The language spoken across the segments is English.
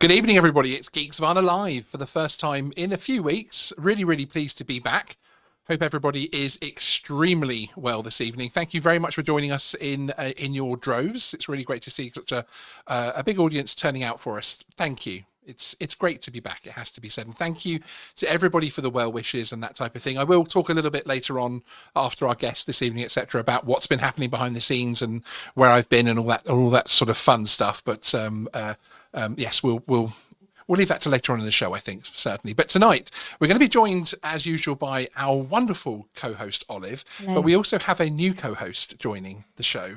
Good evening, everybody. It's Geeksvana live for the first time in a few weeks. Really, really pleased to be back. Hope everybody is extremely well this evening. Thank you very much for joining us in your droves. It's really great to see such a big audience turning out for us. Thank you. It's great to be back, it has to be said. And thank you to everybody for the well wishes and that type of thing. I will talk a little bit later on after our guest this evening, etc., about what's been happening behind the scenes and where I've been and all that sort of fun stuff. But yes, we'll leave that to later on in the show, I think, certainly. But tonight, we're going to be joined, as usual, by our wonderful co-host, Olive. Hello. But we also have a new co-host joining the show,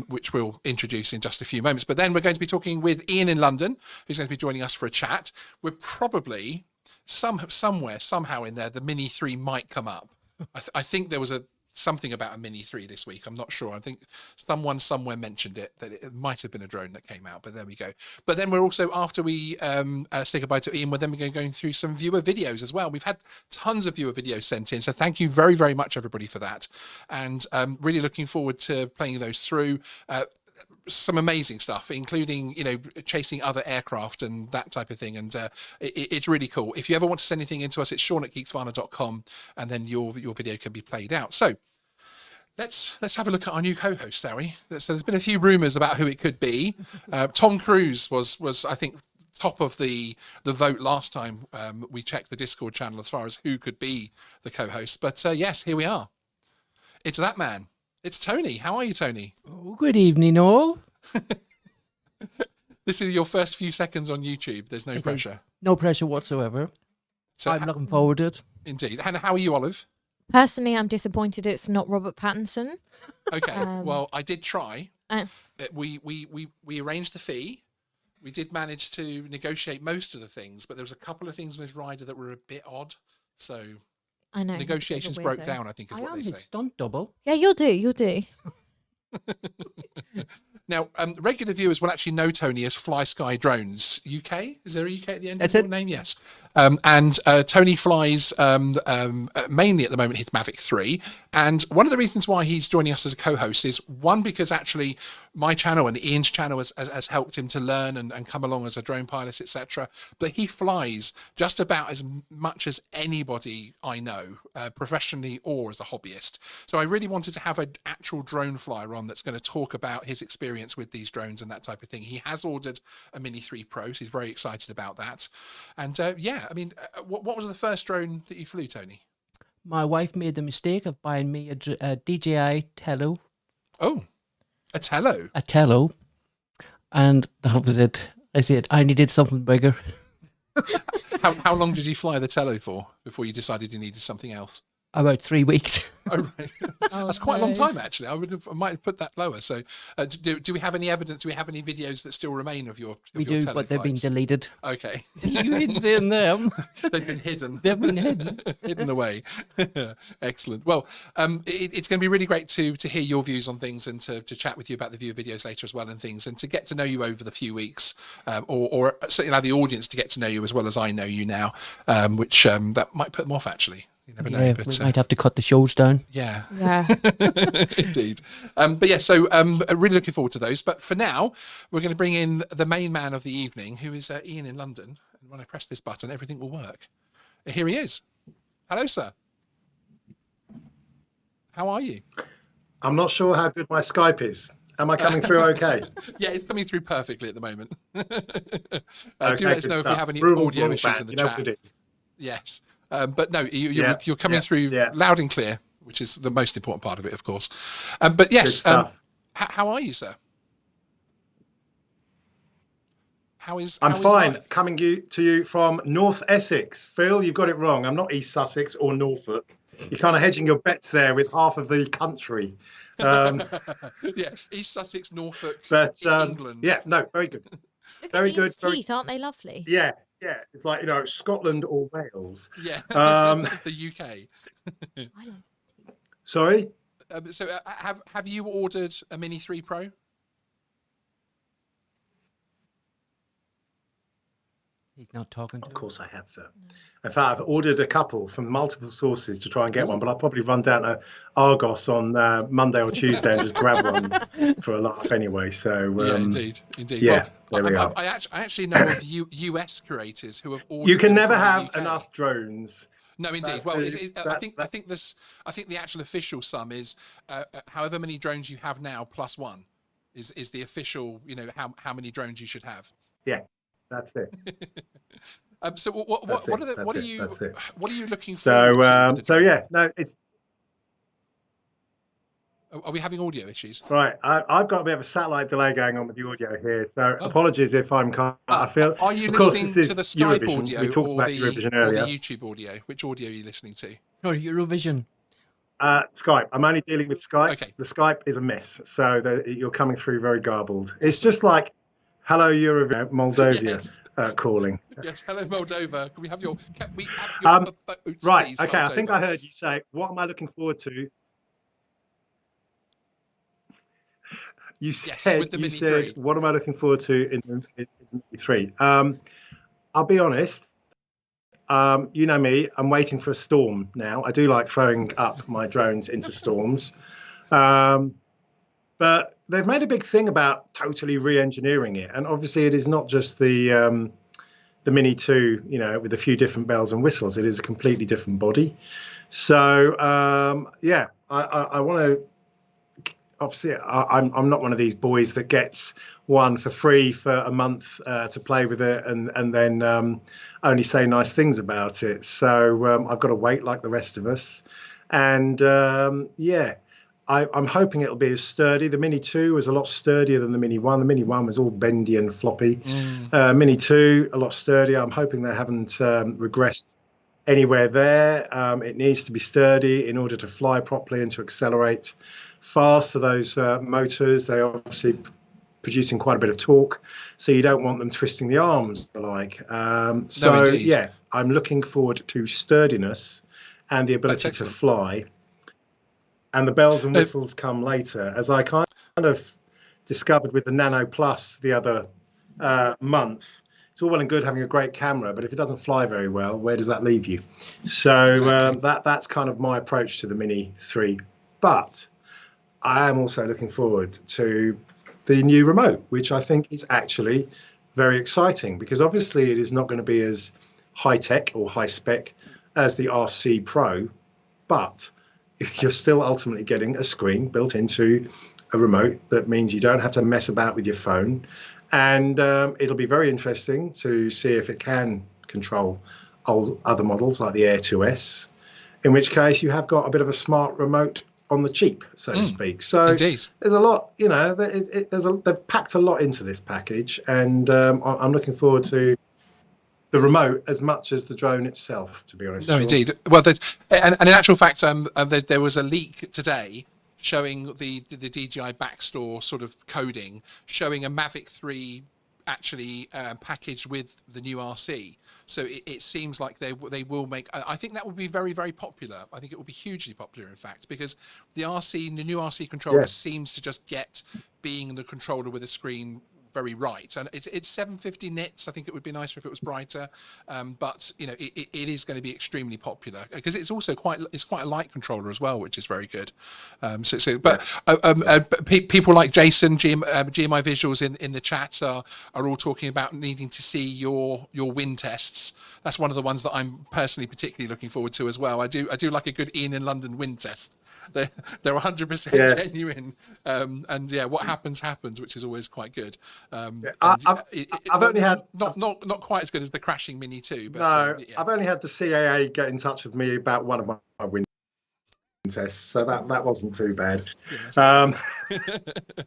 which we'll introduce in just a few moments. But then we're going to be talking with Ian in London, who's going to be joining us for a chat. We're probably, somewhere, somehow in there, the Mini 3 might come up. I think there was something about a Mini 3 this week. I'm not sure. I think someone somewhere mentioned it, that it might have been a drone that came out, but there we go. But then we're also, after we say goodbye to Ian, we're then going through some viewer videos as well. We've had tons of viewer videos sent in, so thank you very, very much, everybody, for that. And really looking forward to playing those through. Some amazing stuff, including, chasing other aircraft and that type of thing. And it's really cool. If you ever want to send anything into us, it's Sean@geeksvana.com, and then your video can be played out. So let's have a look at our new co-host, Sari. So there's been a few rumors about who it could be. Tom Cruise was I think, top of the vote last time we checked the Discord channel as far as who could be the co-host. But yes, here we are. It's that man. It's Tony. How are you, Tony? Oh, good evening, all. This is your first few seconds on YouTube. There's no pressure. No pressure whatsoever. So I'm looking forward to it. Indeed. And how are you, Olive? Personally, I'm disappointed it's not Robert Pattinson. Okay. Well, I did try. We arranged the fee. We did manage to negotiate most of the things, but there was a couple of things with his rider that were a bit odd. So I know negotiations broke down, I think, is what they say. His stunt double. Yeah, you'll do. Now, regular viewers will actually know Tony as Fly Sky Drones UK. Is there a UK at the end That's of your it. name? Yes. And Tony flies mainly at the moment his Mavic 3. And one of the reasons why he's joining us as a co-host is, one, because actually my channel and Ian's channel has helped him to learn and come along as a drone pilot, etc. But he flies just about as much as anybody I know, professionally or as a hobbyist. So I really wanted to have an actual drone flyer on that's going to talk about his experience with these drones and that type of thing. He has ordered a Mini 3 Pro, so he's very excited about that. And yeah, I mean, what was the first drone that you flew, Tony? My wife made the mistake of buying me a DJI Tello. Oh, a Tello? A Tello. And that was it. I said, I needed something bigger. How long did you fly the Tello for before you decided you needed something else? About 3 weeks. Oh, right. That's quite a long time, actually. I might have put that lower. So do we have any evidence? Do we have any videos that still remain of your We do, but they've been deleted. Okay. You ain't seeing them. They've been hidden. They've been hidden. Hidden away. Excellent. Well, it's going to be really great to hear your views on things and to chat with you about the viewer videos later as well and things, and to get to know you over the few weeks, or certainly allow the audience to get to know you as well as I know you now, which that might put them off, actually. You never know. But, we might have to cut the shows down. Yeah. Yeah. Indeed. But yeah, so really looking forward to those. But for now, we're going to bring in the main man of the evening, who is Ian in London. And when I press this button, everything will work. Here he is. Hello, sir. How are you? I'm not sure how good my Skype is. Am I coming through okay? Yeah, it's coming through perfectly at the moment. Okay, do let us know if you have any audio issues in the chat. What it is. Yes. But no, you're coming through loud and clear, which is the most important part of it, of course. But yes, how are you, sir? I'm fine. Coming to you from North Essex. Phil, you've got it wrong. I'm not East Sussex or Norfolk. You're kind of hedging your bets there with half of the country. Yeah, East Sussex, Norfolk, England. Yeah, no, very good. Look Very at good. Ian's teeth, aren't they lovely? Yeah. Yeah, it's like, Scotland or Wales. Yeah, the UK. Sorry? So have you ordered a Mini 3 Pro? He's not talking to Of us. course I have, sir. In fact, I've ordered a couple from multiple sources to try and get one, but I'll probably run down to Argos on Monday or Tuesday and just grab one for a laugh anyway. So yeah, indeed. yeah, Well, there we are. I actually know of US creators who have ordered. You can them never from the have UK. enough drones. No, indeed. That's Well, the- I think the actual official sum is however many drones you have now plus one is the official. You know how many drones you should have. Yeah, that's it. So what are you looking So forward to? With the so drone? yeah, no, it's Are we having audio issues? right. I've got a bit of a satellite delay going on with the audio here, so apologies if I'm I feel. Are you of course, listening this to the is Skype Eurovision. audio We talked or about the Eurovision or the earlier. YouTube audio? Which audio are you listening to? Or Eurovision. Skype. I'm only dealing with Skype. Okay. The Skype is a mess, so you're coming through very garbled. It's just like, hello, Eurovision, Moldova Yes. calling. Yes. Hello, Moldova. Can we have your? Votes, Right. please, Okay. I think I Moldova? heard you say, "What am I looking forward to?" You Yes, said, with the Mini 3. "What am I looking forward to in the Mini 3?" I'll be honest. You know me. I'm waiting for a storm now. I do like throwing up my drones into storms, but they've made a big thing about totally re-engineering it, and obviously it is not just the Mini 2, you know, with a few different bells and whistles. It is a completely different body. So yeah, I want to. Obviously, I'm not one of these boys that gets one for free for a month to play with it and then only say nice things about it. So I've got to wait like the rest of us. And yeah, I'm hoping it'll be as sturdy. The Mini 2 was a lot sturdier than the Mini 1. The Mini 1 was all bendy and floppy. Mini 2, a lot sturdier. I'm hoping they haven't regressed anywhere there. It needs to be sturdy in order to fly properly and to accelerate fast. So those motors, they're obviously producing quite a bit of torque, so you don't want them twisting the arms like. So yeah, I'm looking forward to sturdiness and the ability to fly. And the bells and whistles come later, as I kind of discovered with the Nano Plus the other month. It's all well and good having a great camera, but if it doesn't fly very well, where does that leave you? So that's kind of my approach to the Mini 3. But I am also looking forward to the new remote, which I think is actually very exciting, because obviously it is not going to be as high tech or high spec as the RC Pro, but you're still ultimately getting a screen built into a remote. That means you don't have to mess about with your phone. And it'll be very interesting to see if it can control other models like the Air 2S, in which case you have got a bit of a smart remote on the cheap, so to speak. So there's a lot, you know, they've packed a lot into this package, and I'm looking forward to the remote as much as the drone itself, to be honest. No, indeed. Well, and in actual fact, there was a leak today showing the DJI backstore sort of coding, showing a Mavic 3 actually packaged with the new RC. So it seems like they will make. I think that would be very, very popular. I think it will be hugely popular, in fact, because the new RC controller seems to just get being the controller with a screen very right, and it's 750 nits. I think it would be nicer if it was brighter, but you know it is going to be extremely popular because it's also quite a light controller as well, which is very good. People like Jason, GMI Visuals in the chat are all talking about needing to see your wind tests. That's one of the ones that I'm personally particularly looking forward to as well. I do like a good Ian in London wind test. They're 100% genuine, and yeah, what happens, which is always quite good. I've only had not quite as good as the crashing Mini 2, but no, I've only had the CAA get in touch with me about one of my wind tests, so that wasn't too bad.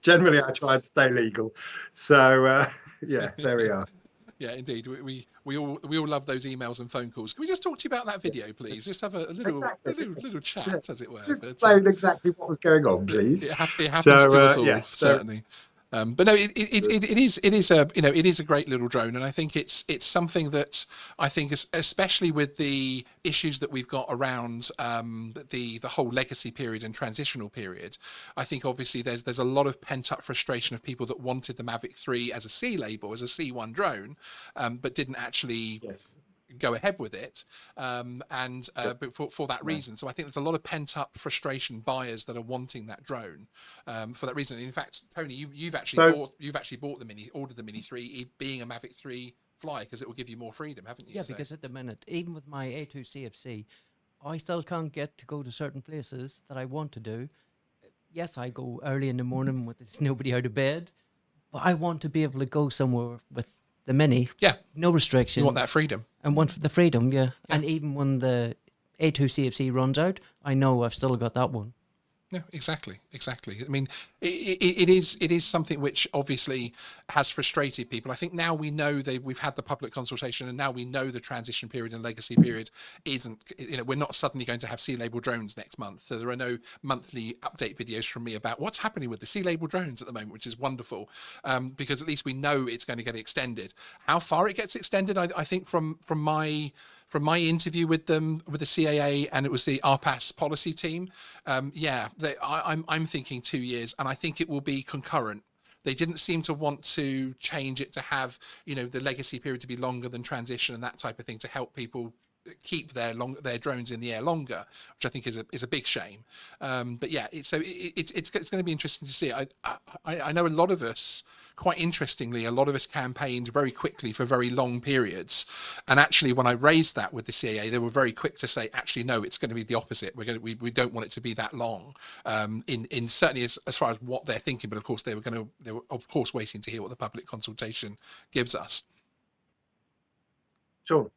Generally, I try and stay legal, so yeah, there we are. Yeah, indeed. We all love those emails and phone calls. Can we just talk to you about that video, please? Just have a little chat, as it were. Explain exactly what was going on, please. It happens to us all, certainly. But no, it is a, you know, it is a great little drone, and I think it's something that I think is, especially with the issues that we've got around the whole legacy period and transitional period. I think obviously there's a lot of pent up frustration of people that wanted the Mavic 3 as a C label, as a C1 drone, but didn't actually go ahead with it, but for that reason. So I think there's a lot of pent up frustration buyers that are wanting that drone for that reason. In fact, Tony, you've actually ordered the Mini 3 being a Mavic 3 fly, because it will give you more freedom, haven't you? Yeah, because at the minute, even with my A2 CFC, I still can't get to go to certain places that I want to do. Yes, I go early in the morning when there's nobody out of bed, but I want to be able to go somewhere with the Mini. Yeah. No restriction. You want that freedom. And want the freedom, yeah. And even when the A2 CFC runs out, I know I've still got that one. Yeah, exactly. I mean, it is something which obviously has frustrated people. I think now we know we've had the public consultation, and now we know the transition period and legacy period isn't, you know, we're not suddenly going to have C-label drones next month. So there are no monthly update videos from me about what's happening with the C-label drones at the moment, which is wonderful, because at least we know it's going to get extended. How far it gets extended, I think from my interview with them, with the CAA, and it was the RPAS policy team, I'm thinking 2 years, and I think it will be concurrent. They didn't seem to want to change it to have, you know, the legacy period to be longer than transition and that type of thing, to help people keep their drones in the air longer, which I think is a big shame. But yeah, it's going to be interesting to see. I know a lot of us, quite interestingly, a lot of us campaigned very quickly for very long periods, and actually when I raised that with the CAA, they were very quick to say, actually no, it's going to be the opposite. We don't want it to be that long. In certainly as far as what they're thinking, but of course they were of course waiting to hear what the public consultation gives us. Sure.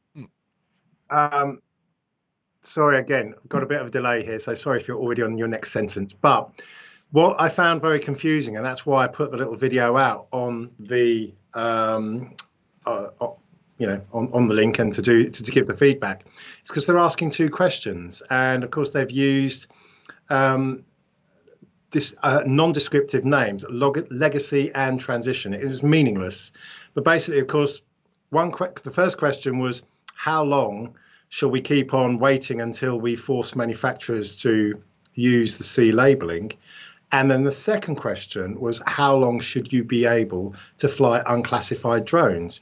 Sorry again, I've got a bit of a delay here, so sorry if you're already on your next sentence. But what I found very confusing, and that's why I put the little video out on the on the link and to give the feedback, it's because they're asking two questions, and of course they've used this non-descriptive names, legacy and transition. It was meaningless, but basically, of course, the first question was, how long shall we keep on waiting until we force manufacturers to use the C labeling? And then the second question was, how long should you be able to fly unclassified drones?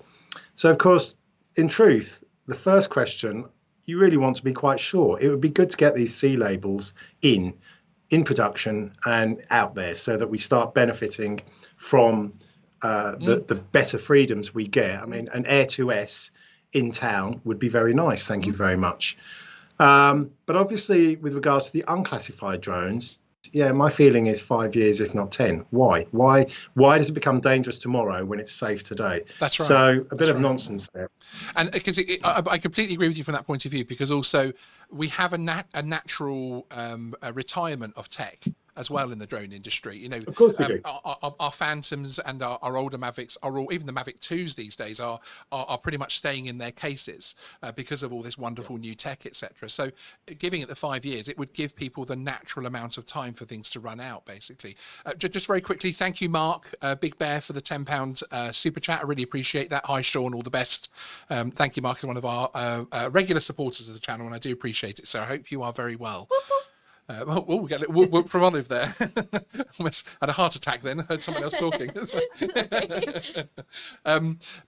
So, of course, in truth, the first question, you really want to be quite sure. It would be good to get these C labels in production and out there, so that we start benefiting from the better freedoms we get. I mean, an Air 2S in town would be very nice. Thank you very much. But obviously, with regards to the unclassified drones, yeah, my feeling is 5 years, if not 10. Why does it become dangerous tomorrow when it's safe today? That's right. So a bit of nonsense there. And because I completely agree with you from that point of view, because also we have a natural retirement of tech as well in the drone industry. You know, of course we do. Our Phantoms and our older Mavics are all, even the Mavic 2s these days are pretty much staying in their cases because of all this wonderful new tech, etc. So giving it the 5 years, it would give people the natural amount of time for things to run out, basically. Just very quickly, thank you, Mark Big Bear, for the £10 super chat. I really appreciate that. Hi, Sean, all the best. Thank you, Mark, is one of our regular supporters of the channel, and I do appreciate it. So I hope you are very well. We got a little whoop from Olive there. Almost had a heart attack then. Heard someone else talking. But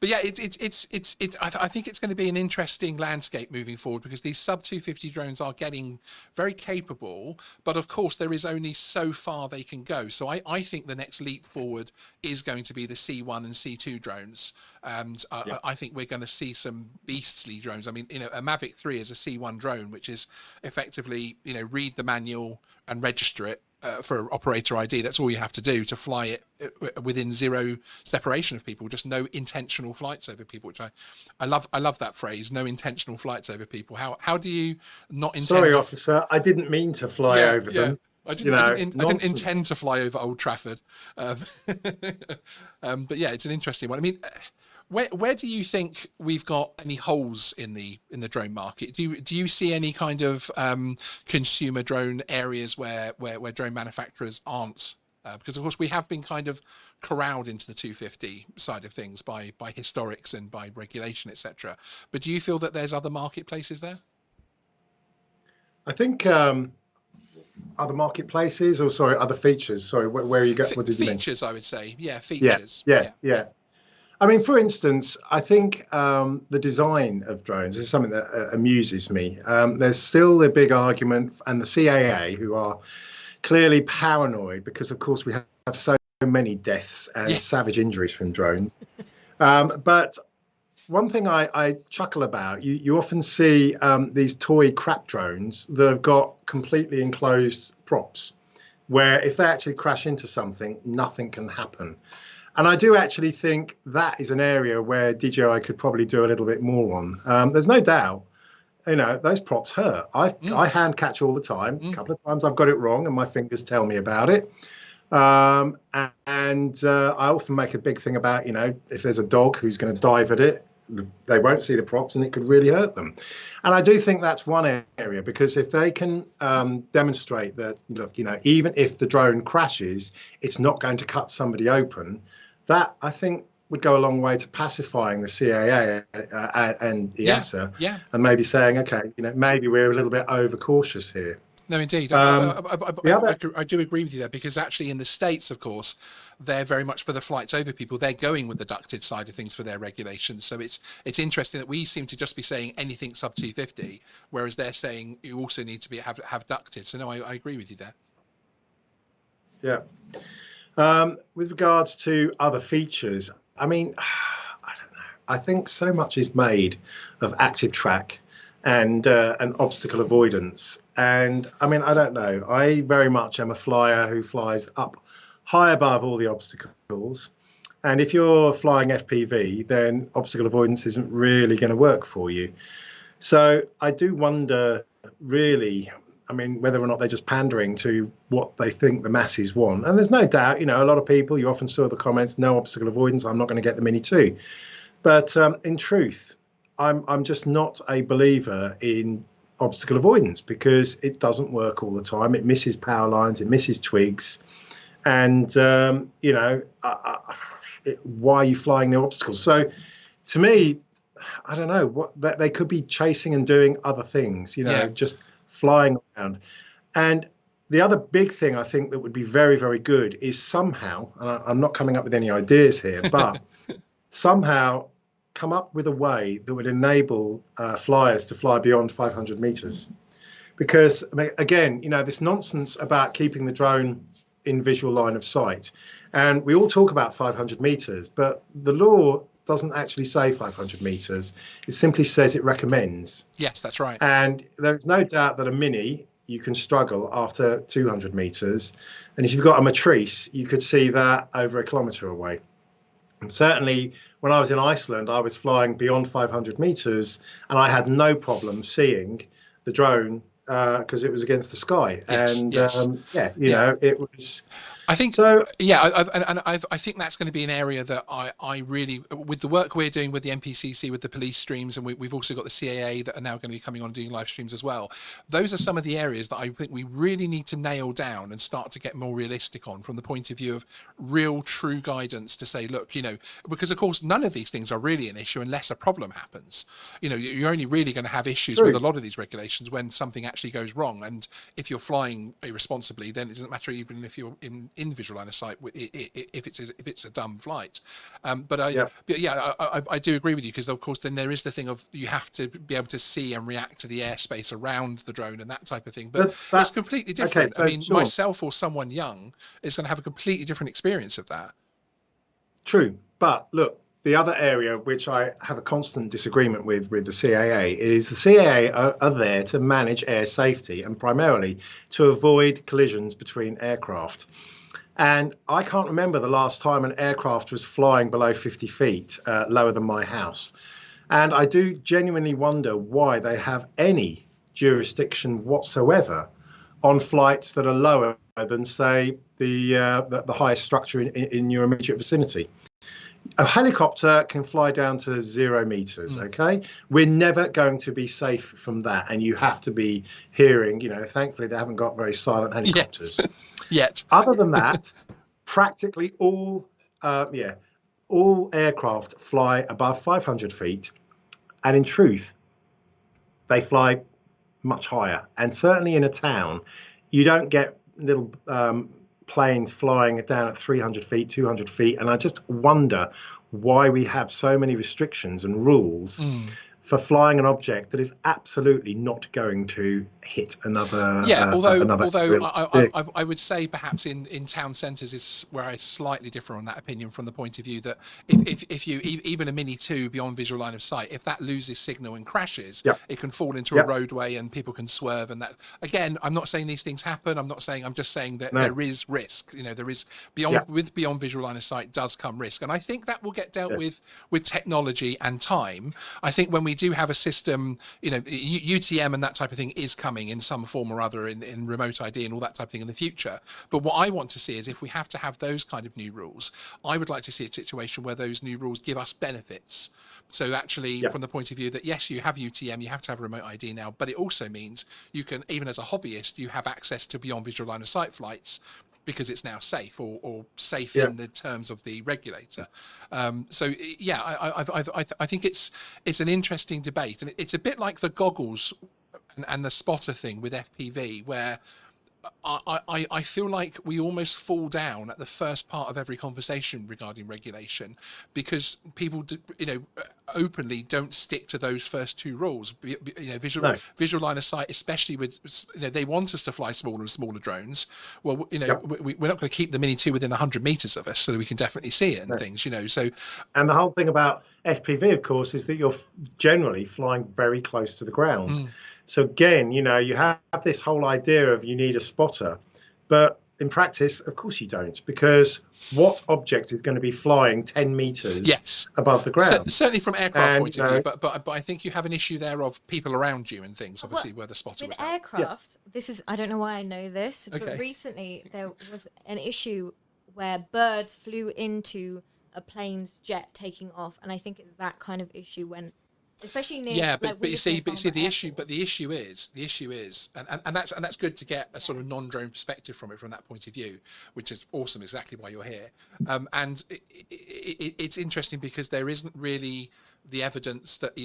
yeah, I think it's going to be an interesting landscape moving forward, because these sub 250 drones are getting very capable, but of course there is only so far they can go. So I think the next leap forward is going to be the C1 and C2 drones. And I think we're going to see some beastly drones. I mean, you know, a Mavic 3 is a C1 drone, which is effectively, you know, read the manual and register it for operator ID. That's all you have to do to fly it within zero separation of people. Just no intentional flights over people, which I love that phrase, no intentional flights over people. How do you not intend? Sorry, officer, I didn't mean to fly over them. I didn't intend to fly over Old Trafford. But yeah, it's an interesting one. I mean, where do you think we've got any holes in the drone market? Do you see any kind of consumer drone areas where drone manufacturers aren't Because of course we have been kind of corralled into the 250 side of things by historics and by regulation, etc. But do you feel that there's other marketplaces there? I think other marketplaces, or sorry, other features. Sorry, where you go? What did you mean? Features, I would say. Yeah, features. Yeah. I mean, for instance, I think the design of drones is something that amuses me. There's still a big argument, and the CAA, who are clearly paranoid because, of course, we have so many deaths and savage injuries from drones. But one thing I chuckle about, you often see these toy crap drones that have got completely enclosed props, where if they actually crash into something, nothing can happen. And I do actually think that is an area where DJI could probably do a little bit more on. There's no doubt, those props hurt. I hand catch all the time. A couple of times I've got it wrong and my fingers tell me about it. I often make a big thing about, if there's a dog who's going to dive at it, they won't see the props and it could really hurt them. And I do think that's one area, because if they can demonstrate that, look, even if the drone crashes, it's not going to cut somebody open, that I think would go a long way to pacifying the CAA and EASA, and maybe saying, okay, maybe we're a little bit overcautious here. No, indeed. I do agree with you there, because actually in the States, of course, they're very much for the flights over people. They're going with the ducted side of things for their regulations. So it's interesting that we seem to just be saying anything sub 250, whereas they're saying you also need to have ducted. So no, I agree with you there. Yeah. With regards to other features, I mean, I don't know. I think so much is made of active track and obstacle avoidance. And I mean, I don't know. I very much am a flyer who flies up high above all the obstacles. And if you're flying FPV, then obstacle avoidance isn't really going to work for you. So I do wonder, really, I mean, whether or not they're just pandering to what they think the masses want. And there's no doubt, a lot of people, you often saw the comments, no obstacle avoidance, I'm not going to get the Mini 2. But in truth, I'm just not a believer in obstacle avoidance, because it doesn't work all the time. It misses power lines, it misses twigs. And, why are you flying no obstacles? So to me, I don't know, what they could be chasing and doing other things, just flying around. And the other big thing I think that would be very, very good is somehow, and I'm not coming up with any ideas here, but somehow come up with a way that would enable flyers to fly beyond 500 meters. Because, again, this nonsense about keeping the drone in visual line of sight. And we all talk about 500 meters, but the law doesn't actually say 500 meters. It simply says it recommends. Yes, that's right. And there's no doubt that a Mini, you can struggle after 200 meters. And if you've got a Matrice, you could see that over a kilometer away. And certainly when I was in Iceland, I was flying beyond 500 meters and I had no problem seeing the drone because it was against the sky. And it was. I think so. Yeah, I think that's going to be an area that I really, with the work we're doing with the NPCC, with the police streams, and we've also got the CAA that are now going to be coming on doing live streams as well. Those are some of the areas that I think we really need to nail down and start to get more realistic on, from the point of view of real, true guidance to say, look, because of course none of these things are really an issue unless a problem happens. You're only really going to have issues with a lot of these regulations when something actually goes wrong. And if you're flying irresponsibly, then it doesn't matter even if you're in visual line of sight if it's a dumb flight. But I do agree with you, because of course then there is the thing of you have to be able to see and react to the airspace around the drone and that type of thing. But it's completely different. Okay, so myself or someone young is going to have a completely different experience of that. True, but look, the other area which I have a constant disagreement with the CAA is the CAA are there to manage air safety and primarily to avoid collisions between aircraft. And I can't remember the last time an aircraft was flying below 50 feet, lower than my house. And I do genuinely wonder why they have any jurisdiction whatsoever on flights that are lower than, say, the highest structure in your immediate vicinity. A helicopter can fly down to 0 meters, okay? We're never going to be safe from that. And you have to be hearing, thankfully they haven't got very silent helicopters. Yet. Other than that, practically all aircraft fly above 500 feet, and in truth, they fly much higher. And certainly in a town, you don't get little planes flying down at 300 feet, 200 feet. And I just wonder why we have so many restrictions and rules for flying an object that is absolutely not going to hit another. Although I would say perhaps in town centres is where I slightly differ on that opinion, from the point of view that if you even a Mini 2 beyond visual line of sight, if that loses signal and crashes, it can fall into a roadway and people can swerve. And that, again, I'm not saying these things happen. I'm just saying that there is risk. There is beyond visual line of sight does come risk, and I think that will get dealt with technology and time. I think when we do have a system, UTM and that type of thing is coming in some form or other in remote ID and all that type of thing in the future. But what I want to see is, if we have to have those kind of new rules, I would like to see a situation where those new rules give us benefits. So actually, from the point of view that, yes, you have UTM, you have to have remote ID now, but it also means you can, even as a hobbyist, you have access to beyond visual line of sight flights, because it's now safe or safe in the terms of the regulator. I think it's an interesting debate, and it's a bit like the goggles and the spotter thing with FPV, where I feel like we almost fall down at the first part of every conversation regarding regulation, because people openly don't stick to those first two rules. Visual line of sight, especially with, they want us to fly smaller and smaller drones. Well, we're not going to keep the Mini 2 within 100 meters of us, so that we can definitely see it and things. So, and the whole thing about FPV, of course, is that you're generally flying very close to the ground. So again, you have this whole idea of you need a spotter, but in practice, of course you don't, because what object is going to be flying 10 meters above the ground? Certainly from aircraft point of view, but I think you have an issue there of people around you and things, obviously, where the spotter would help. With aircraft, this is, I don't know why I know this, but recently there was an issue where birds flew into a plane's jet taking off, and I think it's that kind of issue when, especially near, but you see the issue is, and that's good to get a sort of non-drone perspective from it, from that point of view, which is awesome, exactly why you're here. And it's interesting because there isn't really the evidence that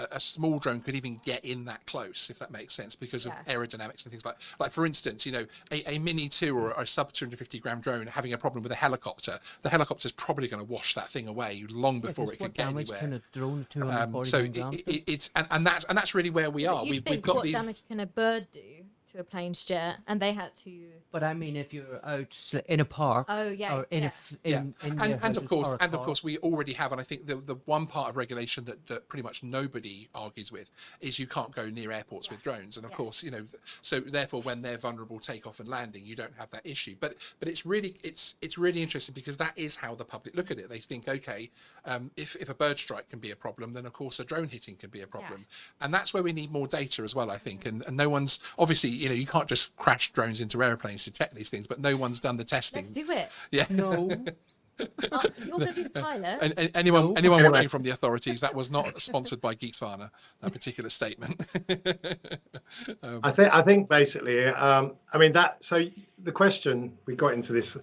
a small drone could even get in that close, if that makes sense, because of aerodynamics and things like for instance, a Mini 2 or a sub 250 gram drone having a problem with a helicopter, the helicopter's probably going to wash that thing away long before it can get anywhere. Can a drone 240 so that's really where we are. We've got what damage can a bird do to a plane's jet, and they had to. But I mean, if you're out in a park, or in and of course, we already have, and I think the one part of regulation that pretty much nobody argues with is you can't go near airports with drones, and of course, so therefore when they're vulnerable takeoff and landing, you don't have that issue. But it's really interesting, because that is how the public look at it. They think, okay, if a bird strike can be a problem, then of course a drone hitting can be a problem, and that's where we need more data as well, I think. And no one's obviously, you can't just crash drones into airplanes to check these things, but no one's done the testing. Let's do it. Yeah. No. You're going to be the pilot. And anyone watching from the authorities, that was not sponsored by Geeksvana, that particular statement. I think basically, so the question, we got into this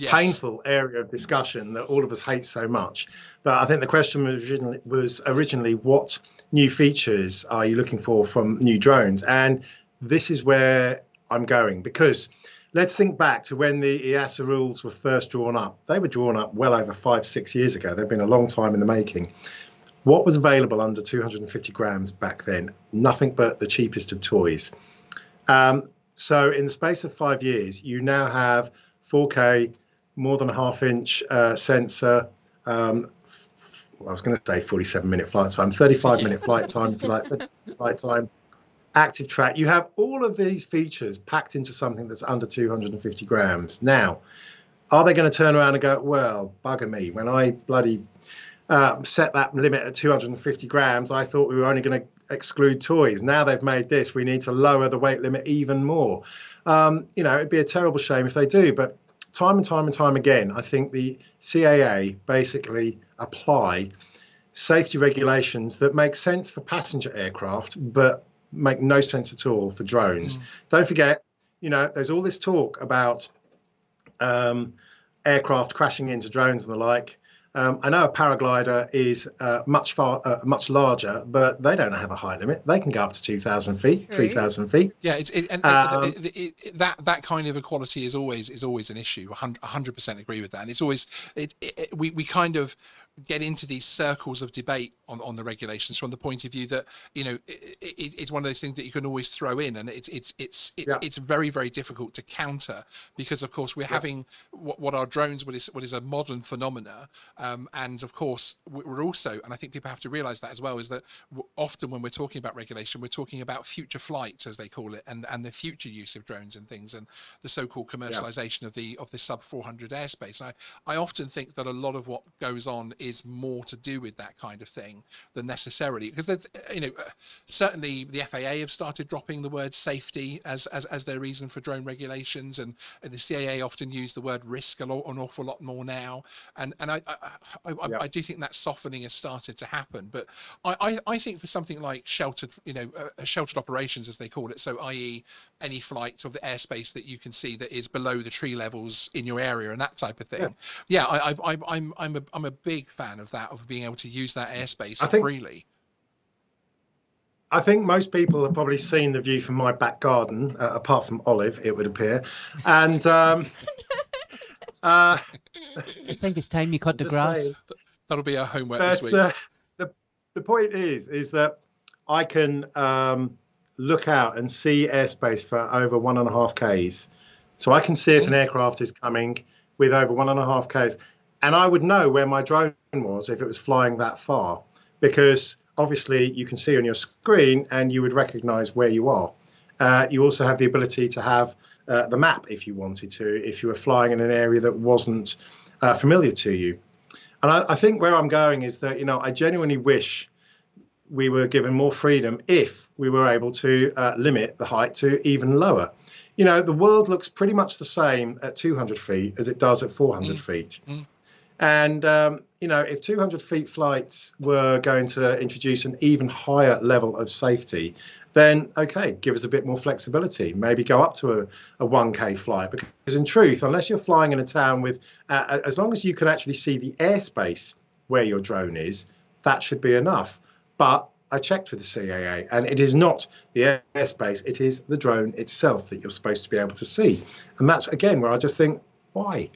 painful area of discussion that all of us hate so much, but I think the question was originally what new features are you looking for from new drones? And this is where I'm going, because let's think back to when the EASA rules were first drawn up. They were drawn up well over 5-6 years ago. They've been a long time in the making. What was available under 250 grams back then? Nothing but the cheapest of toys. So in the space of 5 years, you now have 4K, more than a half-inch sensor. I was going to say 47-minute flight time, 35-minute flight time, if you like, flight time. Active track. You have all of these features packed into something that's under 250 grams. Now, are they going to turn around and go, well, bugger me, when I bloody set that limit at 250 grams, I thought we were only going to exclude toys. Now they've made this, we need to lower the weight limit even more. It'd be a terrible shame if they do, but time and time again, I think the CAA basically apply safety regulations that make sense for passenger aircraft, but make no sense at all for drones. Don't forget, there's all this talk about aircraft crashing into drones and the like. I know a paraglider is much larger, but they don't have a height limit. They can go up to 2,000 feet, 3,000 feet. Yeah, that kind of equality is always an issue. 100% agree with that, and it's always we kind of get into these circles of debate on the regulations from the point of view that it's one of those things that you can always throw in, and it's very, very difficult to counter, because of course we're having what are drones, what is a modern phenomena, and of course we're also, and I think people have to realize that as well, is that often when we're talking about regulation, we're talking about future flights, as they call it, and the future use of drones and things, and the so-called commercialization of the sub 400 airspace. I often think that a lot of what goes on is more to do with that kind of thing than necessarily, because there's, certainly the FAA have started dropping the word safety as their reason for drone regulations, and the CAA often use the word risk an awful lot more now, and I do think that softening has started to happen. But I think for something like sheltered operations, as they call it, so i.e. any flight of the airspace that you can see that is below the tree levels in your area and that type of thing, I'm a big fan of that, of being able to use that airspace freely. I think most people have probably seen the view from my back garden, apart from Olive, it would appear. And I think it's time you cut the grass. That'll be our homework this week. The point is that I can look out and see airspace for over 1.5 Ks. So I can see if an aircraft is coming with over 1.5 Ks. And I would know where my drone was if it was flying that far, because obviously you can see on your screen and you would recognize where you are. You also have the ability to have the map if you wanted to, if you were flying in an area that wasn't familiar to you. And I think where I'm going is that, I genuinely wish we were given more freedom if we were able to limit the height to even lower. The world looks pretty much the same at 200 feet as it does at 400 feet. And, if 200 feet flights were going to introduce an even higher level of safety, then, okay, give us a bit more flexibility, maybe go up to a 1K flight. Because in truth, unless you're flying in a town with, as long as you can actually see the airspace where your drone is, that should be enough. But I checked with the CAA, and it is not the airspace, it is the drone itself that you're supposed to be able to see. And that's, again, where I just think, why?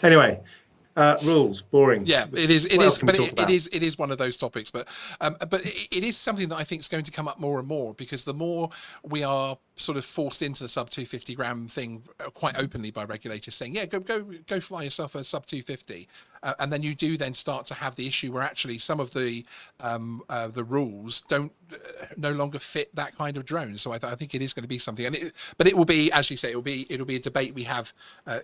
Anyway. Rules, boring. Yeah, it is. But it is one of those topics. But it is something that I think is going to come up more and more, because the more we are sort of forced into the sub 250 gram thing quite openly by regulators saying, yeah, go fly yourself a sub 250, and then you do then start to have the issue where actually some of the rules don't no longer fit that kind of drone. So I think it is going to be something, but it will be, as you say, it'll be a debate we have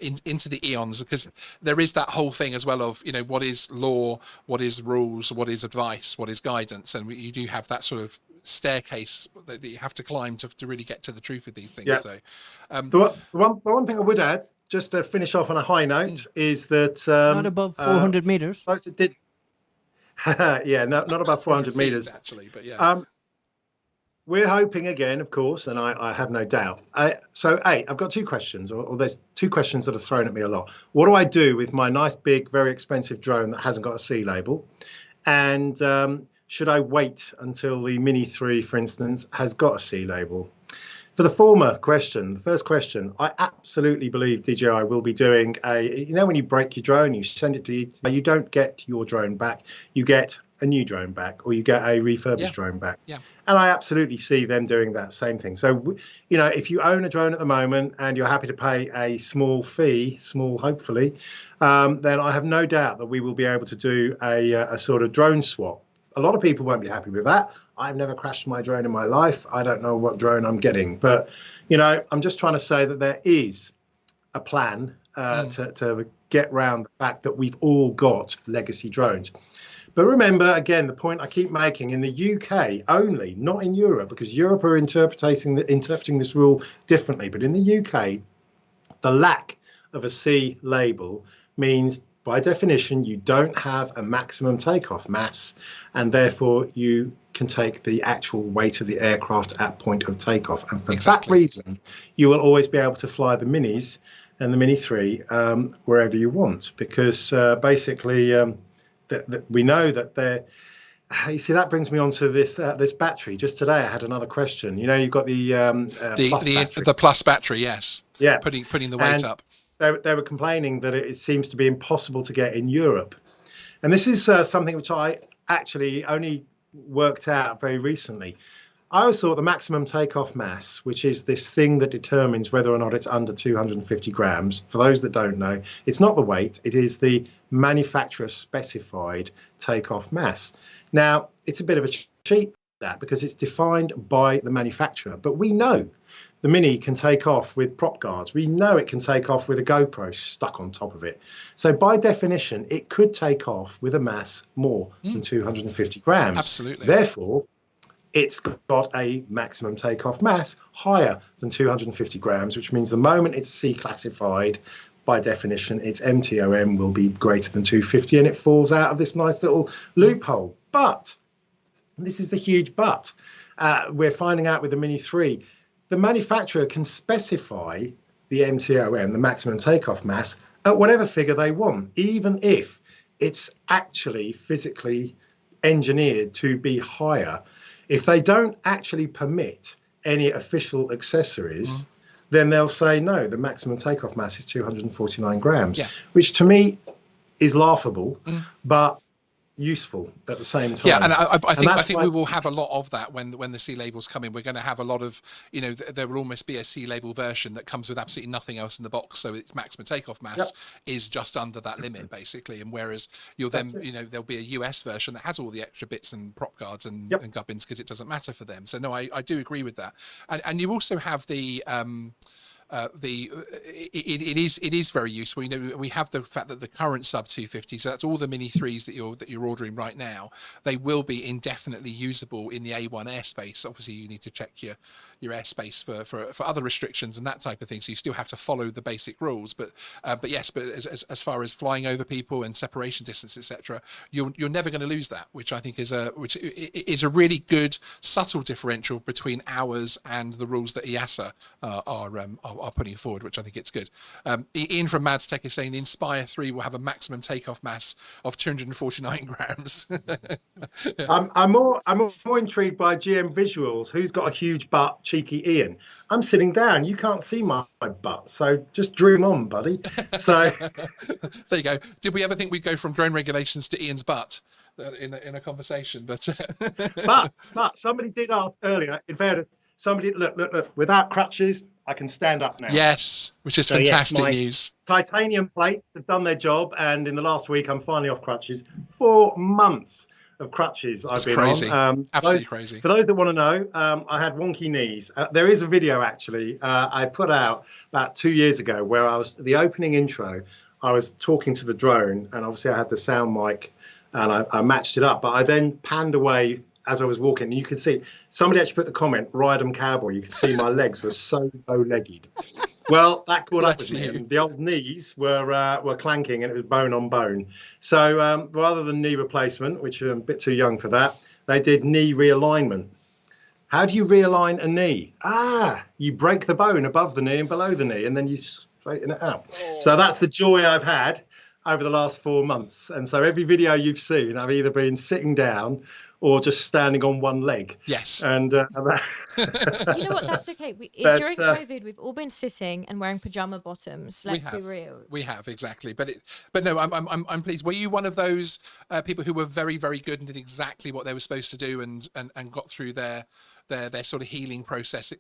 into the eons, because there is that whole thing as well of what is law, what is rules, what is advice, what is guidance, and you do have that sort of staircase that you have to climb to really get to the truth of these things. Yeah. So the one thing I would add, just to finish off on a high note, is that not above 400 meters. It did. Yeah, not above 400 meters actually, but yeah. We're hoping again, of course, and I have no doubt. So I've got two questions, or there's two questions that are thrown at me a lot. What do I do with my nice, big, very expensive drone that hasn't got a C label? And should I wait until the Mini 3, for instance, has got a C label? For the former question, the first question, I absolutely believe DJI will be doing when you break your drone, you send it to you don't get your drone back, you get a new drone back, or you get a refurbished drone back. Yeah. And I absolutely see them doing that same thing. So, if you own a drone at the moment and you're happy to pay a small fee, hopefully, then I have no doubt that we will be able to do a sort of drone swap. A lot of people won't be happy with that. I've never crashed my drone in my life. I don't know what drone I'm getting. But, I'm just trying to say that there is a plan to get around the fact that we've all got legacy drones. But remember, again, the point I keep making, in the UK only, not in Europe, because Europe are interpreting this rule differently. But in the UK, the lack of a C label means, by definition, you don't have a maximum takeoff mass, and therefore you can take the actual weight of the aircraft at point of takeoff. And for that reason, you will always be able to fly the minis and the Mini 3 wherever you want, because basically that we know that they're. You see, that brings me on to this battery. Just today, I had another question. You know, you've got the plus battery. The plus battery, yes. Yeah, putting the weight up. They were complaining that it seems to be impossible to get in Europe, and this is something which I actually only worked out very recently. I always thought the maximum takeoff mass, which is this thing that determines whether or not it's under 250 grams. For those that don't know, it's not the weight, it is the manufacturer specified takeoff mass. Now, it's a bit of a cheat, that, because it's defined by the manufacturer, but we know the Mini can take off with prop guards. We know it can take off with a GoPro stuck on top of it. So by definition, it could take off with a mass more than 250 grams. Absolutely. Therefore, it's got a maximum takeoff mass higher than 250 grams, which means the moment it's C classified, by definition, its MTOM will be greater than 250, and it falls out of this nice little loophole. But, this is the huge but, we're finding out with the Mini 3, the manufacturer can specify the MTOM, the maximum takeoff mass, at whatever figure they want, even if it's actually physically engineered to be higher. If they don't actually permit any official accessories, then they'll say, no, the maximum takeoff mass is 249 grams, which to me is laughable, but useful at the same time. Yeah, and I think we will have a lot of that when the C labels come in. We're going to have a lot of, you know, there will almost be a C label version that comes with absolutely nothing else in the box, so its maximum takeoff mass is just under that limit basically. And whereas you'll then, you know, there'll be a US version that has all the extra bits and prop guards and gubbins because it doesn't matter for them. So no, I do agree with that. And you also have the it is very useful. You know, we have the fact that the current sub 250, so that's all the Mini 3s that you're ordering right now. They will be indefinitely usable in the A1 airspace. Obviously, you need to check your airspace for other restrictions and that type of thing. So you still have to follow the basic rules. But yes, but as far as flying over people and separation distance, etc., you're never going to lose that, which I think is a really good subtle differential between ours and the rules that EASA are putting forward, which I think it's good. Ian from Mads Tech is saying the Inspire 3 will have a maximum takeoff mass of 249 grams. I'm more intrigued by GM Visuals. Who's got a huge butt? Cheeky Ian. I'm sitting down. You can't see my butt, so just dream on, buddy. So there you go. Did we ever think we'd go from drone regulations to Ian's butt in a conversation? But but somebody did ask earlier. In fairness, somebody look. Without crutches, I can stand up now. Yes, which is fantastic news. Titanium plates have done their job, and in the last week, I'm finally off crutches. 4 months of crutches I've been on. Absolutely crazy. For those that want to know, I had wonky knees. There is a video actually I put out about 2 years ago where I was the opening intro. I was talking to the drone, and obviously I had the sound mic, and I matched it up. But I then panned away as I was walking, and you could see somebody actually put the comment, "Ride 'em cowboy." You could see my legs were so bow-legged. Well, that caught up with me. And the old knees were clanking, and it was bone on bone. So rather than knee replacement, which I'm a bit too young for that, they did knee realignment. How do you realign a knee? You break the bone above the knee and below the knee, and then you straighten it out. So that's the joy I've had over the last 4 months. And so every video you've seen, I've either been sitting down or just standing on one leg. Yes. And you know what? That's okay. During COVID, we've all been sitting and wearing pajama bottoms. Let's be real. We have, exactly. But no, I'm pleased. Were you one of those people who were very, very good and did exactly what they were supposed to do and got through their sort of healing process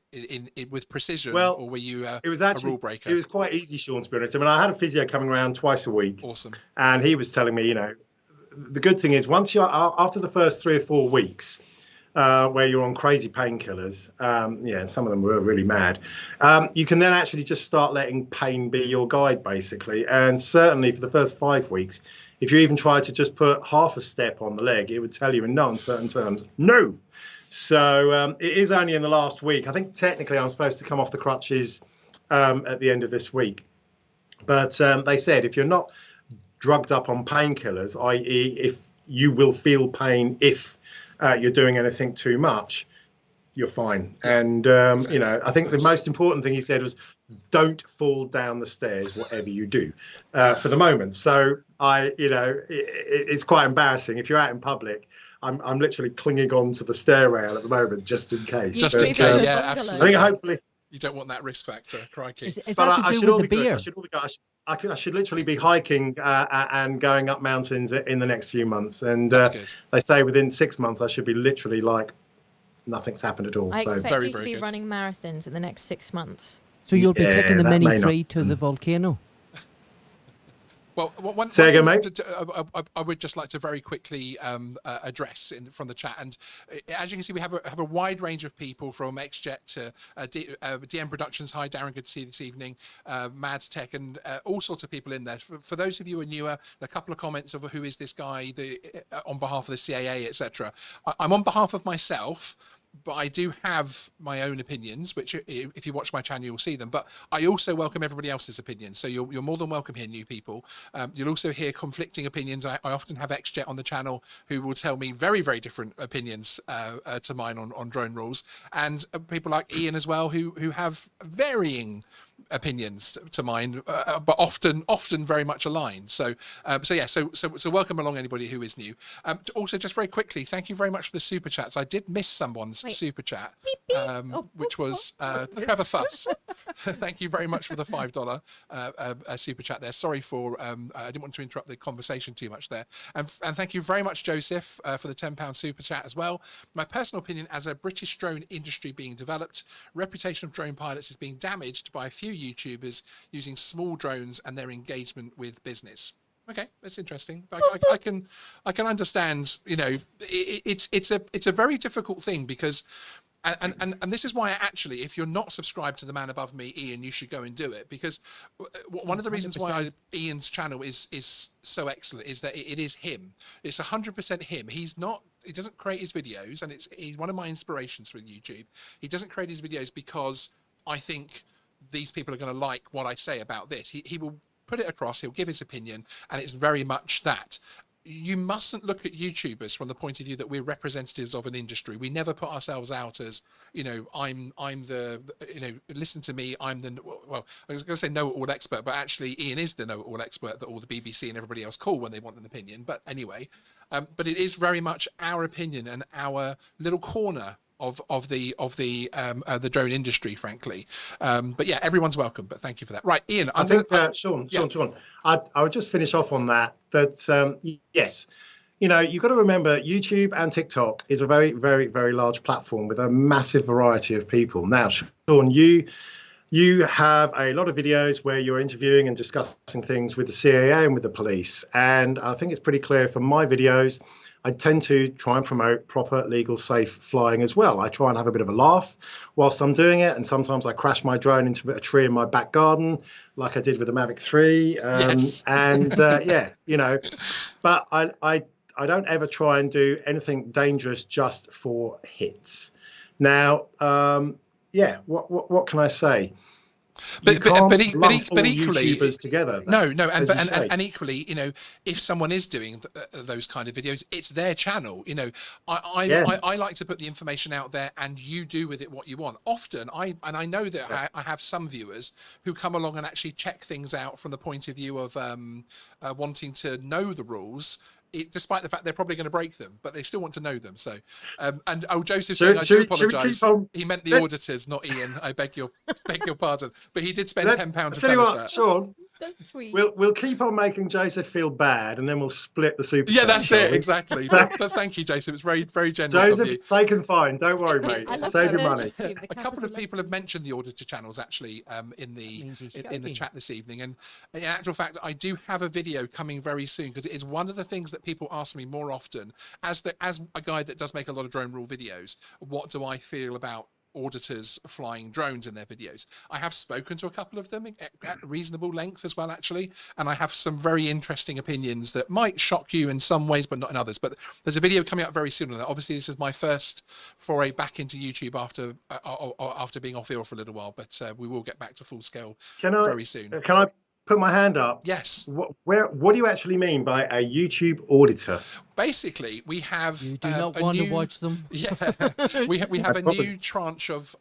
with precision? Well, or were you it was actually a rule breaker? It was quite easy, Sean, to be honest. I mean, I had a physio coming around twice a week. Awesome. And he was telling me, you know, the good thing is once you're after the first 3 or 4 weeks where you're on crazy painkillers, some of them were really mad, you can then actually just start letting pain be your guide, basically. And certainly for the first 5 weeks, if you even tried to just put half a step on the leg, it would tell you in no uncertain terms, no. So it is only in the last week. I think technically I'm supposed to come off the crutches at the end of this week. But they said if you're not drugged up on painkillers, i.e. if you will feel pain if you're doing anything too much, you're fine. And, you know, I think the most important thing he said was don't fall down the stairs, whatever you do, for the moment. So it's quite embarrassing. If you're out in public, I'm literally clinging on to the stair rail at the moment, just in case. Just in case, yeah, absolutely. I think hopefully you don't want that risk factor, crikey. Is that to do with the beer? I should literally be hiking and going up mountains in the next few months. And they say within 6 months, I should be literally like nothing's happened at all. I expect very, you to very be good. running marathons in the next 6 months. So you'll be taking the Mini 3 to the volcano? Well, one Say again, thing mate. I would just like to very quickly address from the chat, and as you can see, we have a wide range of people from XJet to DM Productions. Hi, Darren, good to see you this evening. Mads Tech and all sorts of people in there. For those of you who are newer, a couple of comments of who is this guy on behalf of the CAA, etc. I'm on behalf of myself. But I do have my own opinions, which if you watch my channel, you'll see them. But I also welcome everybody else's opinions. So you're more than welcome here, new people. You'll also hear conflicting opinions. I often have XJet on the channel who will tell me very, very different opinions to mine on drone rules. And people like Ian as well, who have varying opinions to mine, but often very much aligned. So welcome along anybody who is new. Also, just very quickly, thank you very much for the super chats. I did miss someone's super chat, which was Trevor Fuss. Thank you very much for the $5 super chat there. Sorry for I didn't want to interrupt the conversation too much there. And thank you very much, Joseph, for the £10 super chat as well. My personal opinion, as a British drone industry being developed, reputation of drone pilots is being damaged by a few YouTubers using small drones and their engagement with business. Okay, that's interesting. I can understand. You know, it's a very difficult thing because, and this is why actually, if you're not subscribed to the man above me, Ian, you should go and do it, because one of the reasons why Ian's channel is so excellent is that it is him. It's 100% him. He doesn't create his videos, and he's one of my inspirations for YouTube. He doesn't create his videos because I think these people are going to like what I say about this. He will put it across, he'll give his opinion, and it's very much that. You mustn't look at YouTubers from the point of view that we're representatives of an industry. We never put ourselves out as, you know, I'm the you know, listen to me, I'm the, well, I was going to say know-it-all expert, but actually Ian is the know-it-all expert that all the BBC and everybody else call when they want an opinion. But anyway, but it is very much our opinion and our little corner of the drone industry, frankly. But yeah, everyone's welcome. But thank you for that. Right, Ian. Sean. I would just finish off on that. Yes, you know, you've got to remember YouTube and TikTok is a very, very, very large platform with a massive variety of people. Now, Sean, you have a lot of videos where you're interviewing and discussing things with the CAA and with the police. And I think it's pretty clear from my videos, I tend to try and promote proper, legal, safe flying as well. I try and have a bit of a laugh whilst I'm doing it. And sometimes I crash my drone into a tree in my back garden, like I did with the Mavic 3. Yes. And yeah, you know, but I don't ever try and do anything dangerous just for hits. Now, yeah, what can I say? But equally, YouTubers together. No, and equally, you know, if someone is doing those kind of videos, it's their channel. You know, I like to put the information out there, and you do with it what you want. Often, I know that I have some viewers who come along and actually check things out from the point of view of wanting to know the rules. Despite the fact they're probably going to break them, but they still want to know them. So, and Joseph saying, I do apologise. He meant the auditors, not Ian. I beg your pardon. But he did spend £10 to tell us that. Sean, that's sweet. We'll keep on making Joseph feel bad, and then we'll split the super. Yeah, that's it exactly. But thank you, Joseph. It's very, very generous. Joseph, it's taken fine. Don't worry, mate. Save your money. A couple of people have mentioned the auditor channels actually in the chat this evening, and in actual fact, I do have a video coming very soon because it is one of the things that people ask me more often as a guy that does make a lot of drone rule videos. What do I feel about auditors flying drones in their videos? I have spoken to a couple of them at reasonable length as well, actually, and I have some very interesting opinions that might shock you in some ways but not in others. But there's a video coming out very soon on that. Obviously, this is my first foray back into YouTube after being off ill for a little while, but we will get back to full scale very soon. Can I put my hand up? Yes. What do you actually mean by a YouTube auditor? basically we have You do not a want new, to watch them. Yeah, we have a probably- new tranche of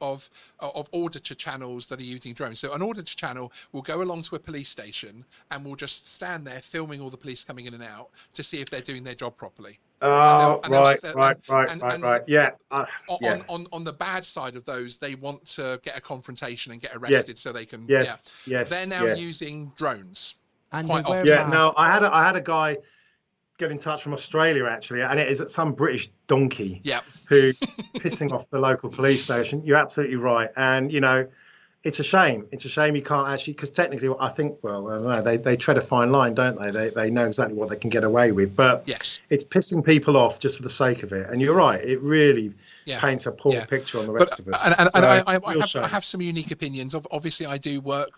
auditor channels that are using drones. So an auditor channel will go along to a police station and will just stand there filming all the police coming in and out to see if they're doing their job properly. Oh, And they'll- right. Yeah. Yeah. On the bad side of those, they want to get a confrontation and get arrested so they can. Yes. Yeah. Yes. They're now yes. using drones. And Quite they wear often. Yeah. No, masks. I had a guy get in touch from Australia actually, and it is some British donkey Yeah. who's pissing off the local police station. You're absolutely right, and you know, it's a shame. It's a shame you can't actually, because technically, I think, well, I don't know, they tread a fine line, don't they? They know exactly what they can get away with, but Yes. it's pissing people off just for the sake of it. And you're right, it really paints a poor picture on the rest of us. And So, I have some unique opinions. Obviously, I do work.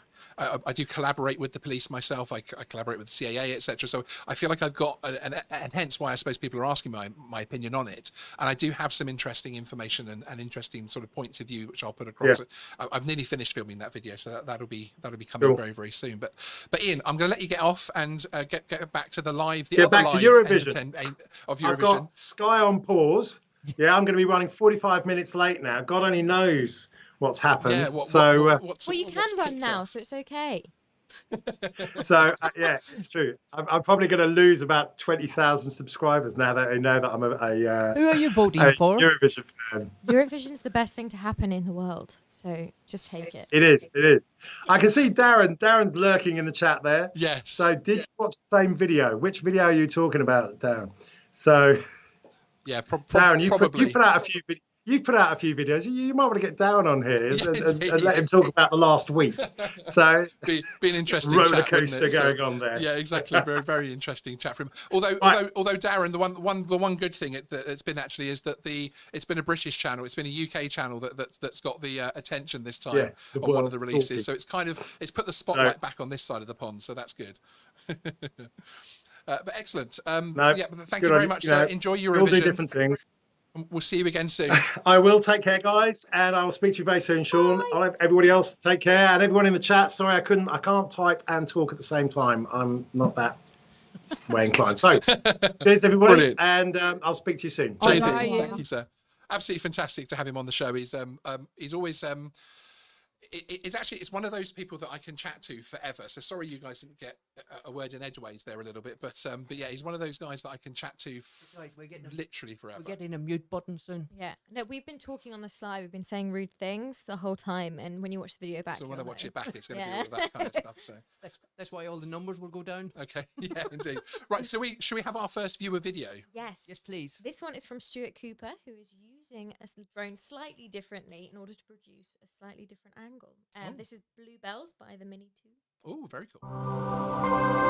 I do collaborate with the police myself. I collaborate with the CAA, etc. So I feel like I've got, and hence why I suppose people are asking my opinion on it. And I do have some interesting information and interesting sort of points of view, which I'll put across. I've nearly finished filming that video, so that'll be coming very, very soon. But Ian, I'm going to let you get off and get back to the live. Get back to Eurovision. Of I've Eurovision. got Sky on pause. Yeah, I'm going to be running 45 minutes late now. God only knows what's happened. Yeah, Well, you can run now, so it's okay. Yeah, it's true. I'm probably going to lose about 20,000 subscribers now that they know that I'm a Who are you voting for? Eurovision fan. Eurovision's the best thing to happen in the world, so just take it. It is. I can see Darren. Darren's lurking in the chat there. Yes. So did you watch the same video? Which video are you talking about, Darren? So yeah, Darren, you probably. put out a few videos. You've put out a few videos. You might want to get down on here and let him talk about the last week. So be an interesting roller chat, wouldn't coaster it? going on there. Yeah, exactly. Very, very interesting chat for him. Although Darren, the one good thing it's been actually is that it's been a British channel, it's been a UK channel that's got the attention this time on one of the releases. So it's it's put the spotlight back on this side of the pond. So that's good. But excellent. Thank you very much. Enjoy Eurovision. We'll do different things. We'll see you again soon. I will. Take care, guys, and I will speak to you very soon, Sean. Bye. I'll have everybody else take care, and everyone in the chat. Sorry, I can't type and talk at the same time. I'm not that way inclined. So, cheers, everybody, Brilliant. and I'll speak to you soon. Cheers, Bye. Ian. Thank you, sir. Absolutely fantastic to have him on the show. He's always it's one of those people that I can chat to forever. So sorry you guys didn't get a word in edgeways there a little bit, but yeah, he's one of those guys that I can chat to literally forever. We're getting a mute button soon. Yeah. No, we've been talking on the slide. We've been saying rude things the whole time, and when you watch the video back, So when I you'll watch know. it back, it's going to be all of that kind of stuff. So That's why all the numbers will go down. okay, yeah, indeed. Right, so should we have our first viewer video? Yes. Yes, please. This one is from Stuart Cooper, who is using a drone slightly differently in order to produce a slightly different angle. This is Bluebells by the Mini 2. Oh, very cool.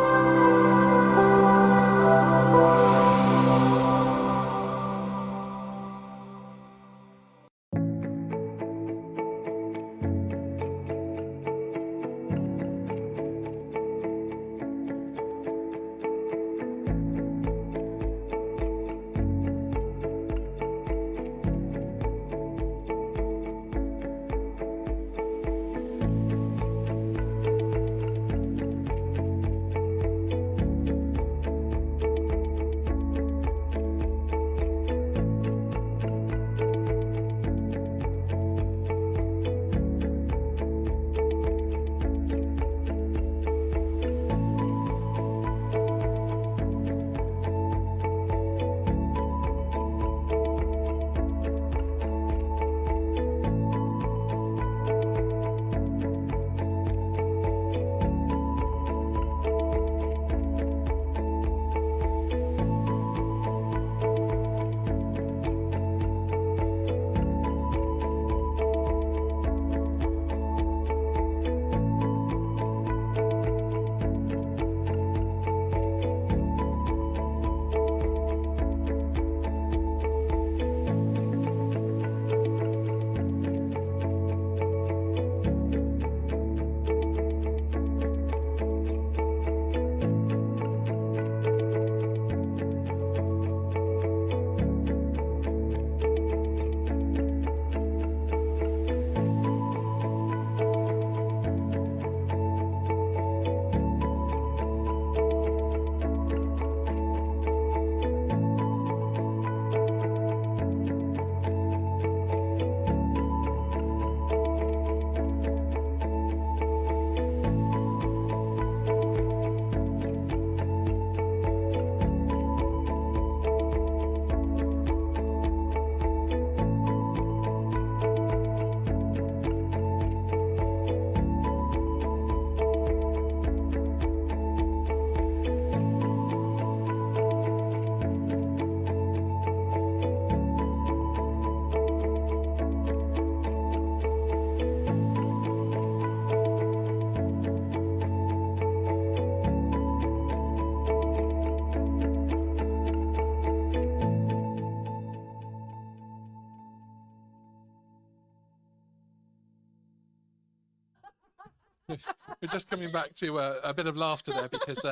we're just coming back to a bit of laughter there because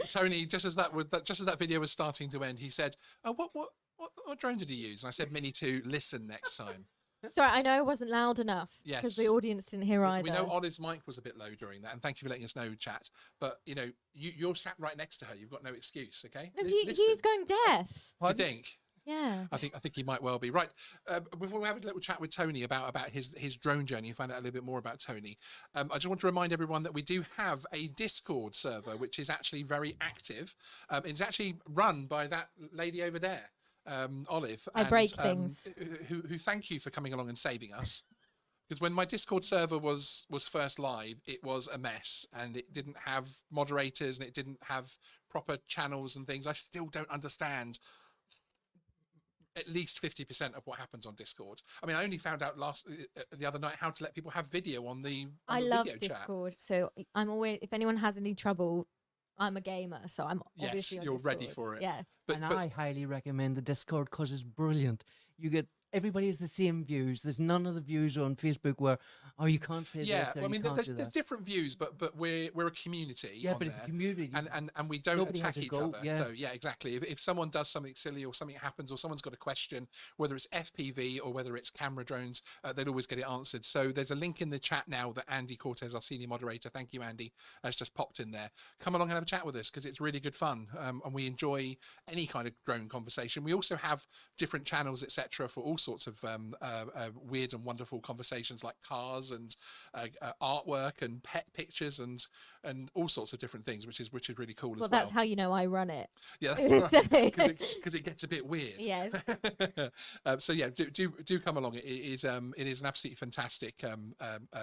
Tony, just as that video was starting to end, he said, "Oh, what drone did he use?" And I said, Mini 2. Listen next time. Sorry, I know I wasn't loud enough because the audience didn't hear either. We know Olive's mic was a bit low during that, and thank you for letting us know, chat. But you know, you're sat right next to her. You've got no excuse, okay? No, he's going deaf. Do you think? Yeah. I think he might well be right. Before we have a little chat with Tony about his drone journey and find out a little bit more about Tony, I just want to remind everyone that we do have a Discord server which is actually very active. It's actually run by that lady over there. Olive, I break things. Who thank you for coming along and saving us. Because when my Discord server was first live, it was a mess and it didn't have moderators and it didn't have proper channels and things. I still don't understand at least 50% of what happens on Discord. I mean, I only found out the other night how to let people have video on the I video love chat. Discord, so I'm always, if anyone has any trouble, I'm a gamer, so I'm obviously on you're Discord. ready for it. Yeah. But I highly recommend the Discord because it's brilliant. You get everybody has the same views. There's none of the views on Facebook where, oh, you can't say this. Yeah, Or well, I mean, you can't there's do that. different views, but we're a community. Yeah, on but it's there, a community. and we don't Nobody attack has a each goat, other. yeah. So yeah, exactly. If someone does something silly or something happens or someone's got a question, whether it's FPV or whether it's camera drones, they'll always get it answered. So there's a link in the chat now that Andy Cortez, our senior moderator, thank you, Andy, has just popped in there. Come along and have a chat with us because it's really good fun, and we enjoy any kind of drone conversation. We also have different channels, etc., for all sorts of weird and wonderful conversations like cars and artwork and pet pictures and all sorts of different things, which is really cool as well. Well, that's how you know I run it. Yeah, because it gets a bit weird. Yes. So yeah, do come along. It is an absolutely fantastic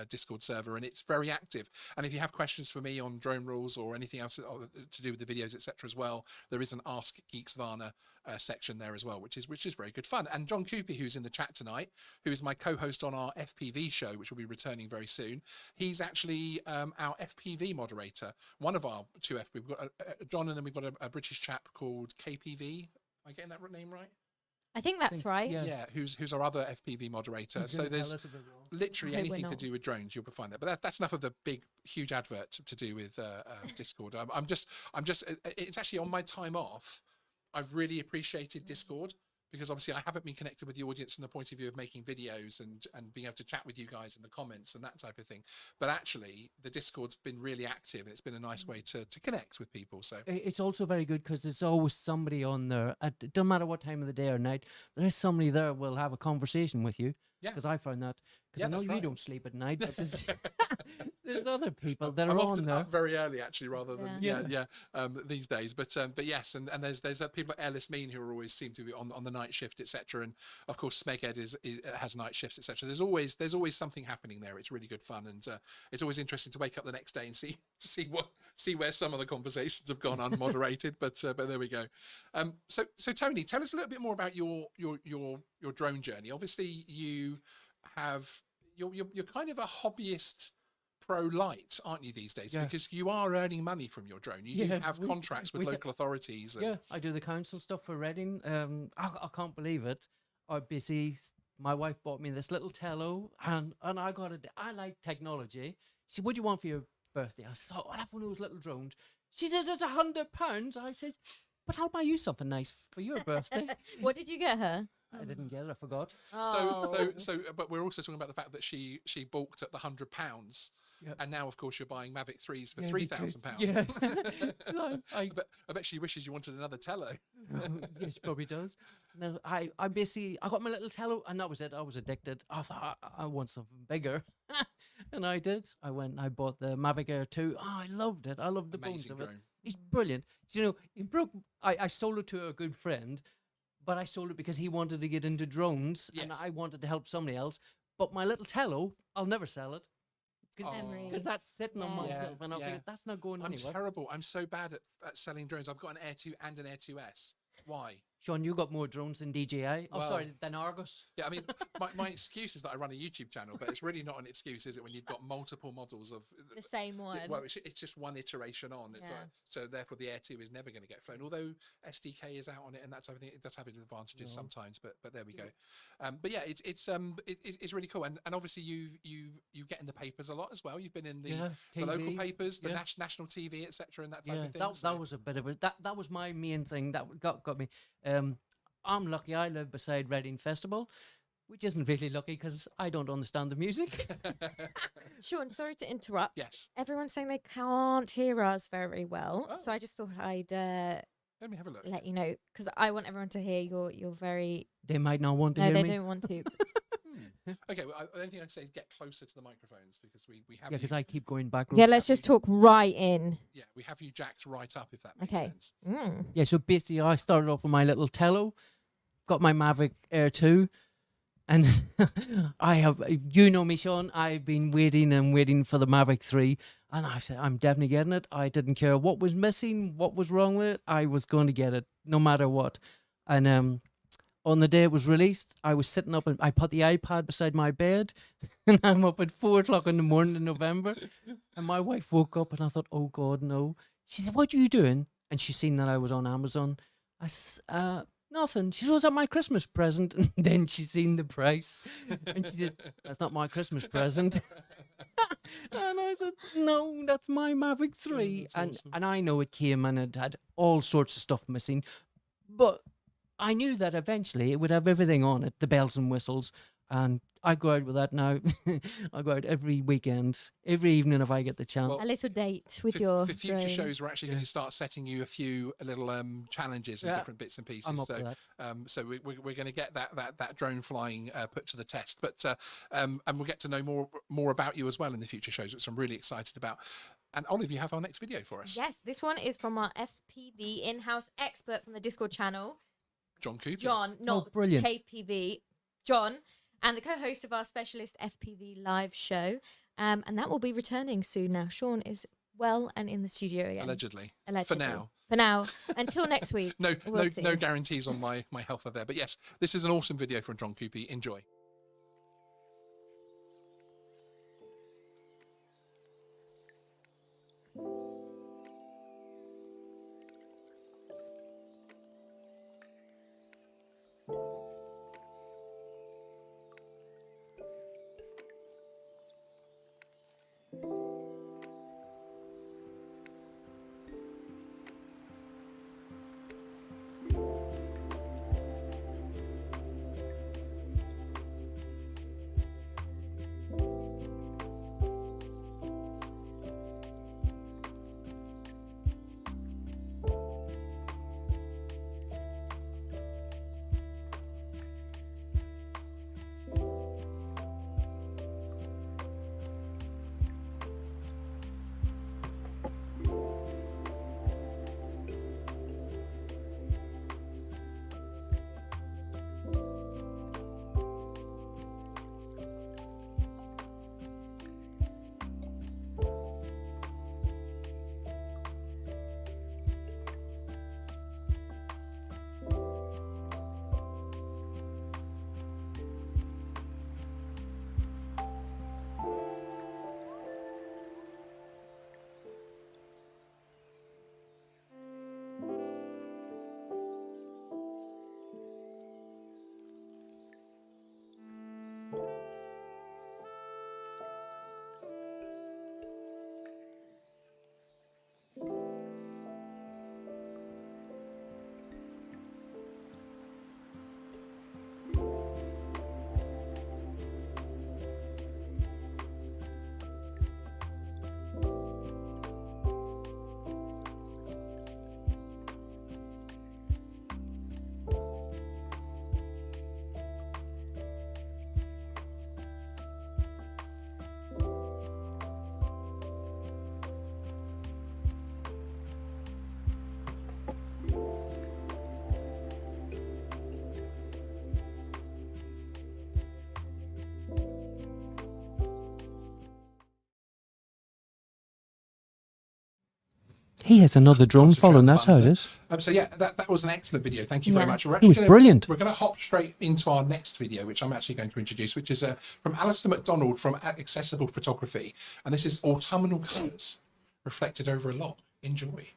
Discord server, and it's very active. And if you have questions for me on drone rules or anything else to do with the videos, etc., as well, there is an Ask Geeksvana section there as well, which is very good fun. And John Cooper, who's in the chat tonight, who is my co-host on our FPV show, which will be returning very soon, he's actually our FPV moderator. One of our two FPV. We've got John, and then we've got a British chap called KPV. Am I getting that name right? I think that's right. Yeah, who's our other FPV moderator. So there's literally anything to do with drones, you'll find that. But that's enough of the big, huge advert to do with Discord. I'm just. It's actually on my time off. I've really appreciated Discord because obviously I haven't been connected with the audience from the point of view of making videos and being able to chat with you guys in the comments and that type of thing. But actually, the Discord's been really active and it's been a nice way to connect with people. So it's also very good because there's always somebody on there. It doesn't matter what time of the day or night. There's somebody there who will have a conversation with you. Yeah. Because I found that. Because I know you don't sleep at night, but there's other people that I'm are often on there. up very early actually, rather than these days. But yes, and there's people like Airless Mean who are always seem to be on the night shift, etc. And of course Smeghead has night shifts, etc. There's always something happening there. It's really good fun, and it's always interesting to wake up the next day and see where some of the conversations have gone unmoderated. but there we go. So Tony, tell us a little bit more about your drone journey. Obviously you're kind of a hobbyist pro light, aren't you, these days? Yeah. Because you are earning money from your drone. You do have contracts with local authorities. Yeah, I do the council stuff for Reading. I can't believe it. My wife bought me this little tello, and I got it. I like technology. She said, "What do you want for your birthday?" I said, "I'll have one of those little drones." She said, "It's £100." I said, "But I'll buy you something nice for your birthday." What did you get her? I didn't get it. I forgot. But we're also talking about the fact that she balked at the £100, and now of course you're buying Mavic 3s for £3,000. Yeah. So I bet she wishes you wanted another tello. Yes, probably does. No, I got my little tello, and that was it. I was addicted. I thought I want something bigger, and I did. I bought the Mavic Air 2. Oh, I loved it. I loved the bones of it. Drone. It's brilliant. You know, it broke. I sold it to a good friend, but I sold it because he wanted to get into drones, and I wanted to help somebody else. But my little tello, I'll never sell it. Because that's sitting on my shelf, and that's not going anywhere. I'm terrible. I'm so bad at selling drones. I've got an Air 2 and an Air 2S. Why? Sean, you got more drones than DJI. Oh, Well, sorry, than Argus. Yeah, I mean, my excuse is that I run a YouTube channel, but it's really not an excuse, is it? When you've got multiple models of The same one. Well, it's just one iteration on. Yeah. So therefore, the Air 2 is never going to get flown. Although SDK is out on it and that type of thing, it does have its advantages sometimes. But there we go. But yeah, it's really cool. And obviously, you get in the papers a lot as well. You've been in the local TV, papers, the national TV, etc., and that type of thing. That was a bit of a that was my main thing that got me. I'm lucky I live beside Reading Festival, which isn't really lucky because I don't understand the music. Sean, sorry to interrupt. Yes. Everyone's saying they can't hear us very well, Oh. so I just thought I'd Let me have a look. let you know, because I want everyone to hear you're very. They might not want to No, hear they me. don't want to. Okay, well, the only thing I'd say is get closer to the microphones because we have Yeah, because I keep going backwards. Yeah, let's just talk right in. we have you jacked right up if that makes Okay. sense. Yeah, so basically I started off with my little Tello, got my Mavic Air 2, and I have, you know me, Sean, I've been waiting for the Mavic 3, and I said, I'm definitely getting it. I didn't care what was missing, what was wrong with it. I was going to get it, no matter what. And on the day it was released, I was sitting up and I put the iPad beside my bed, and I'm up at 4 o'clock in the morning in November, and my wife woke up and I thought, oh God, no. She said, what are you doing? And she seen that I was on Amazon. I said, nothing. She said, was that my Christmas present? And then she seen the price and she said, that's not my Christmas present. And I said, no, that's my Mavic 3. that's and awesome. and I know it came and it had all sorts of stuff missing, but I knew that eventually it would have everything on it, the bells and whistles. And I go out with that now. I go out every weekend, every evening if I get the chance. Well, A little date with for, your for future drone. shows, we're actually going to start setting you a few little challenges and Yeah. different bits and pieces. I'm up So, for that. so we're going to get that drone flying put to the test. But and we'll get to know more about you as well in the future shows, which I'm really excited about. And Olive, you have our next video for us. Yes, this one is from our FPV in-house expert from the Discord channel, John Cooper. John, not brilliant. KPV, John, and the co-host of our specialist FPV live show. And that will be returning soon now. Sean is well and in the studio again. Allegedly. Allegedly. For now. For now. Until next week. No, We'll see. no guarantees on my health are there. But yes, this is an awesome video from John Cooper. Enjoy. He has another drone concentrate following. on the That's how it buttons is. there. So yeah, that was an excellent video. Thank you very Yeah. much. We're It was brilliant. We're going to hop straight into our next video, which I'm actually going to introduce, which is from Alistair McDonald from Accessible Photography, and this is autumnal colours reflected over a lock. Enjoy.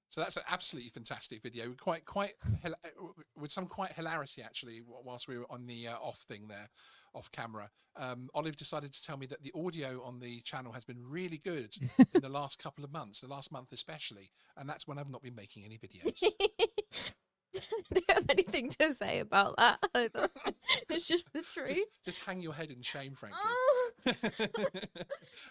So that's an absolutely fantastic video, with some quite hilarity actually. Whilst we were on the off thing there, off camera, Olive decided to tell me that the audio on the channel has been really good in the last couple of months, the last month especially, and that's when I've not been making any videos. I don't have anything to say about that either. It's just the truth. Just hang your head in shame, frankly. Oh.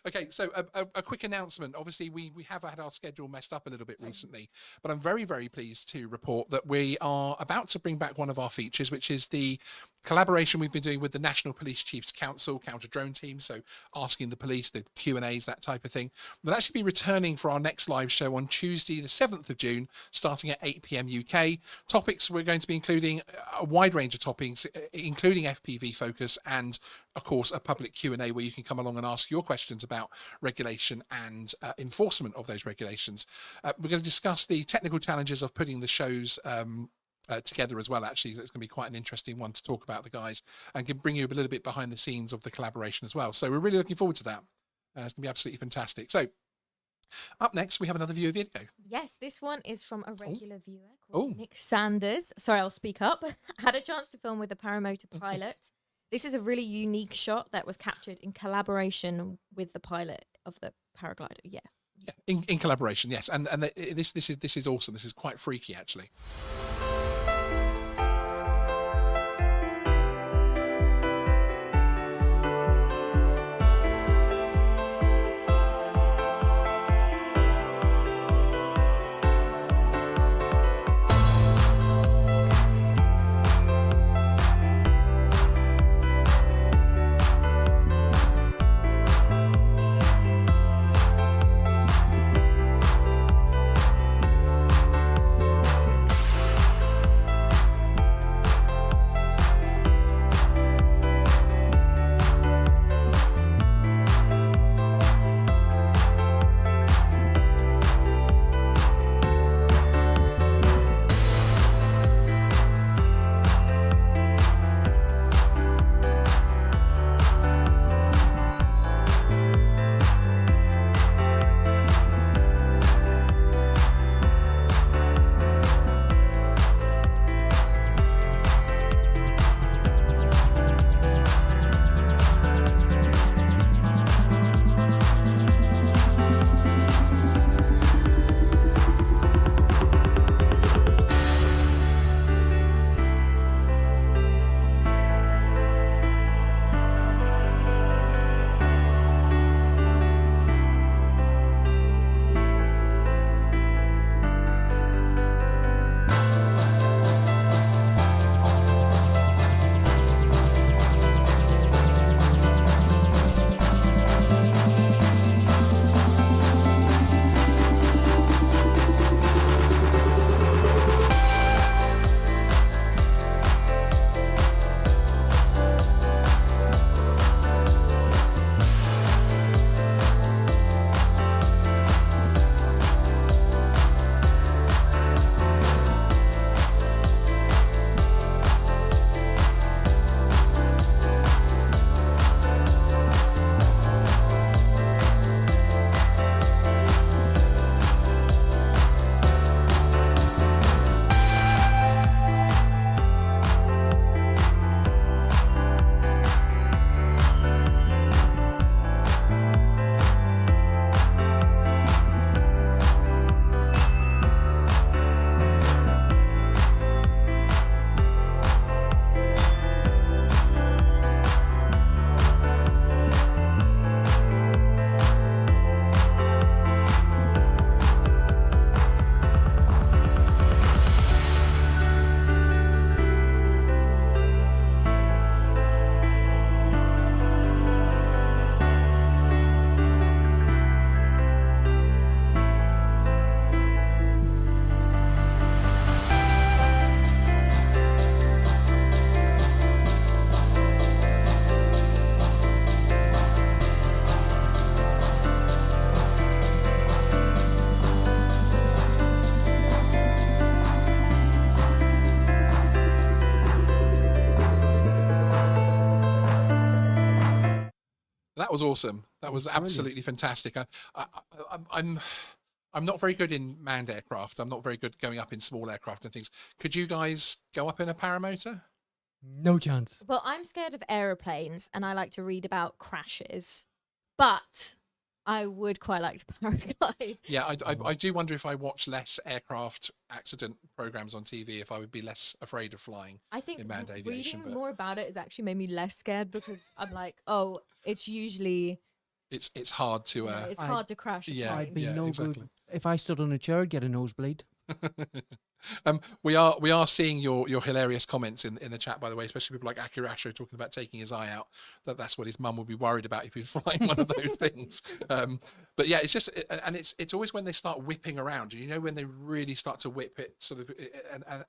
Okay, so a quick announcement. Obviously, we have had our schedule messed up a little bit recently, but I'm very, very pleased to report that we are about to bring back one of our features, which is the collaboration we've been doing with the National Police Chiefs Council counter drone team. So asking the police, the Q&As, that type of thing. We'll actually be returning for our next live show on Tuesday, the 7th of June, starting at 8 p.m. UK. Topics, we're going to be including a wide range of topics, including FPV focus and, of course, a public Q&A where you can come along and ask your questions about regulation and enforcement of those regulations. We're going to discuss the technical challenges of putting the shows together as well. Actually, it's going to be quite an interesting one to talk about, the guys, and can bring you a little bit behind the scenes of the collaboration as well. So we're really looking forward to that. It's going to be absolutely fantastic. So up next, we have another viewer video. Yes, this one is from a regular viewer called Nick Sanders. Sorry, I'll speak up. I had a chance to film with a paramotor pilot. This is a really unique shot that was captured in collaboration with the pilot of the paraglider. Yeah. Yeah, in collaboration, yes. And this is awesome. This is quite freaky, actually. that was awesome. That was Brilliant. absolutely fantastic. I'm not very good in manned aircraft. I'm not very good going up in small aircraft and things. Could you guys go up in a paramotor? No chance. Well, I'm scared of aeroplanes, and I like to read about crashes, but I would quite like to paraglide. Yeah, I do wonder if I watch less aircraft accident programs on TV, if I would be less afraid of flying. I think in manned aviation, reading but more about it has actually made me less scared because I'm like, oh, it's usually it's hard to it's hard to crash. yeah, I'd be yeah, no exactly. good. If I stood on a chair, I'd get a nosebleed. We are seeing your hilarious comments in the chat, by the way, especially people like Akirasho talking about taking his eye out. That's what his mum would be worried about if he was flying one of those things. But yeah, it's just, and it's always when they start whipping around, you know, when they really start to whip it sort of,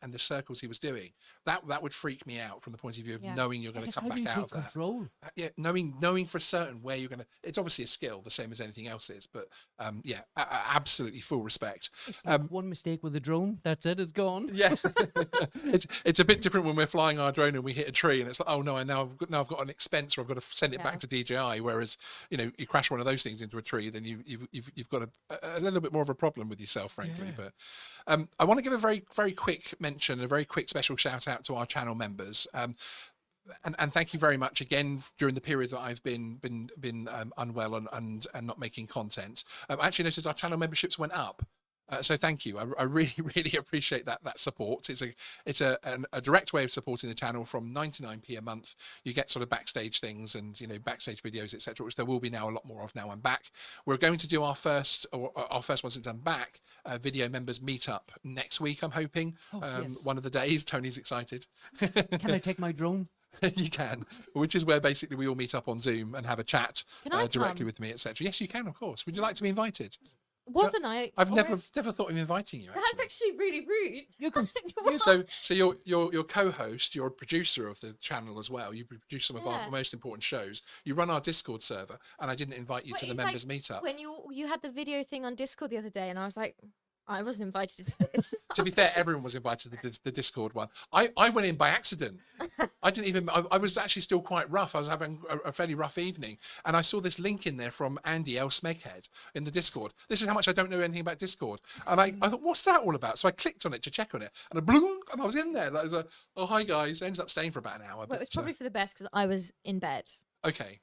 and the circles he was doing, that would freak me out from the point of view of knowing you're going to come back out of that. Control? Yeah, knowing for certain where you're going to, it's obviously a skill, the same as anything else is, but yeah, absolutely full respect. It's like one mistake with the drone, that's it, it's gone. Yes, it's a bit different when we're flying our drone and we hit a tree and it's like, oh no, I've got an expense, or I've got to send it back to DJI. Whereas, you know, you crash one of those things into a tree, then you've got a little bit more of a problem with yourself, frankly. Yeah. But I want to give a very, very quick mention, a very quick special shout out to our channel members. And thank you very much again during the period that I've been unwell and not making content. I actually noticed our channel memberships went up. So thank you. I really, really appreciate that support. It's a direct way of supporting the channel from 99p a month. You get sort of backstage things and, you know, backstage videos, etc., which there will be now a lot more of now I'm back. We're going to do our first one since I'm back, video members meetup next week, I'm hoping. Yes. One of the days. Tony's excited. Can I take my drone? You can, which is where basically we all meet up on Zoom and have a chat directly with me, etc. Yes, you can, of course. Would you like to be invited? Wasn't I? I've never thought of inviting you. Actually. That's actually really rude. You can. So you're co-host, you're a producer of the channel as well. You produce some of our most important shows. You run our Discord server, and I didn't invite you to the members meetup. When you had the video thing on Discord the other day, and I was like, I wasn't invited to this. To be fair, everyone was invited to the Discord one. I went in by accident. I didn't even. I was actually still quite rough. I was having a fairly rough evening, and I saw this link in there from Andy L. Smeghead in the Discord. This is how much I don't know anything about Discord. And I thought, what's that all about? So I clicked on it to check on it, and I was in there. Like, I was like, oh hi guys. I ended up staying for about an hour. Well, it was probably for the best because I was in bed. Okay.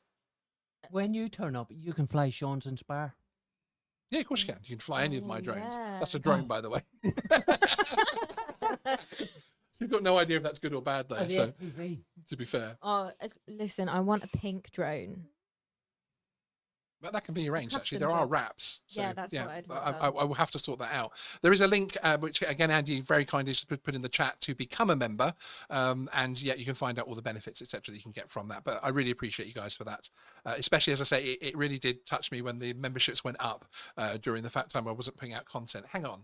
When you turn up, you can fly Sean's and Spar. Yeah, of course you can. You can fly any of my drones. yeah. That's a drone, by the way. You've got no idea if that's good or bad, though. So, to be fair, Listen, I want a pink drone. but that can be arranged. Actually, custom there are drone. wraps. So, Yeah, that's what I'd want I will have to sort that out. There is a link, which again Andy very kindly just put in the chat to become a member, and yeah, you can find out all the benefits, etc., that you can get from that. But I really appreciate you guys for that, especially as I say, it really did touch me when the memberships went up during the time I wasn't putting out content. Hang on,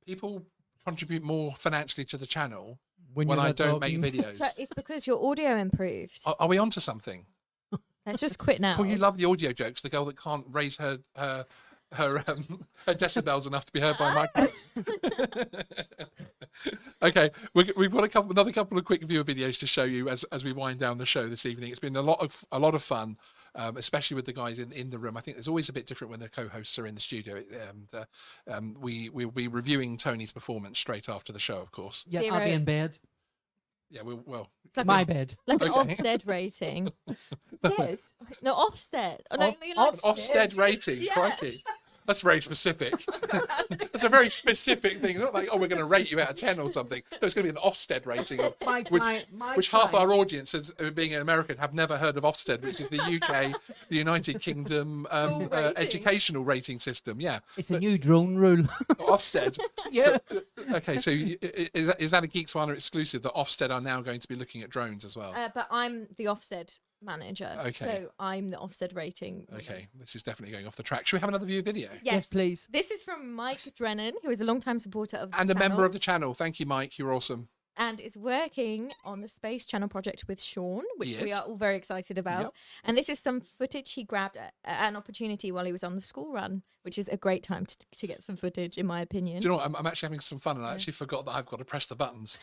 people contribute more financially to the channel when I don't make videos. So it's because your audio improved. Are we onto something? Let's just quit now. Well, you love the audio jokes. The girl that can't raise her decibels enough to be heard by a microphone. Okay, we've got another couple of quick viewer videos to show you as we wind down the show this evening. It's been a lot of fun, especially with the guys in the room. I think it's always a bit different when the co-hosts are in the studio. We'll be reviewing Tony's performance straight after the show, of course. Yeah, Zero. I'll be in bed. Yeah, well. It's like My bed. like an Okay. Ofsted rating. No, Ofsted. Oh, no, Off- you like Ofsted rating, Yeah. crikey. That's very specific. That's a very specific thing. Not like, oh, we're going to rate you out of 10 or something. No, it's going to be an Ofsted rating, which half our audience, being an American, have never heard of Ofsted, which is the UK, the United Kingdom educational rating system. Yeah. It's a new drone rule. Ofsted. Yeah. Okay, so is that a Geeksvana exclusive that Ofsted are now going to be looking at drones as well? But I'm the Ofsted manager. Okay. So I'm the Ofsted rating. Okay, this is definitely going off the track. Should we have another view video? Yes, please. This is from Mike Drennan, who is a long-time supporter of the And a member channel of the channel. Thank you, Mike. You're awesome. and is working on the Space Channel project with Sean, which we Yes. are all very excited about. Yep. And this is some footage he grabbed at an opportunity while he was on the school run, which is a great time to get some footage, in my opinion. Do you know what? I'm actually having some fun, and I actually forgot that I've got to press the buttons.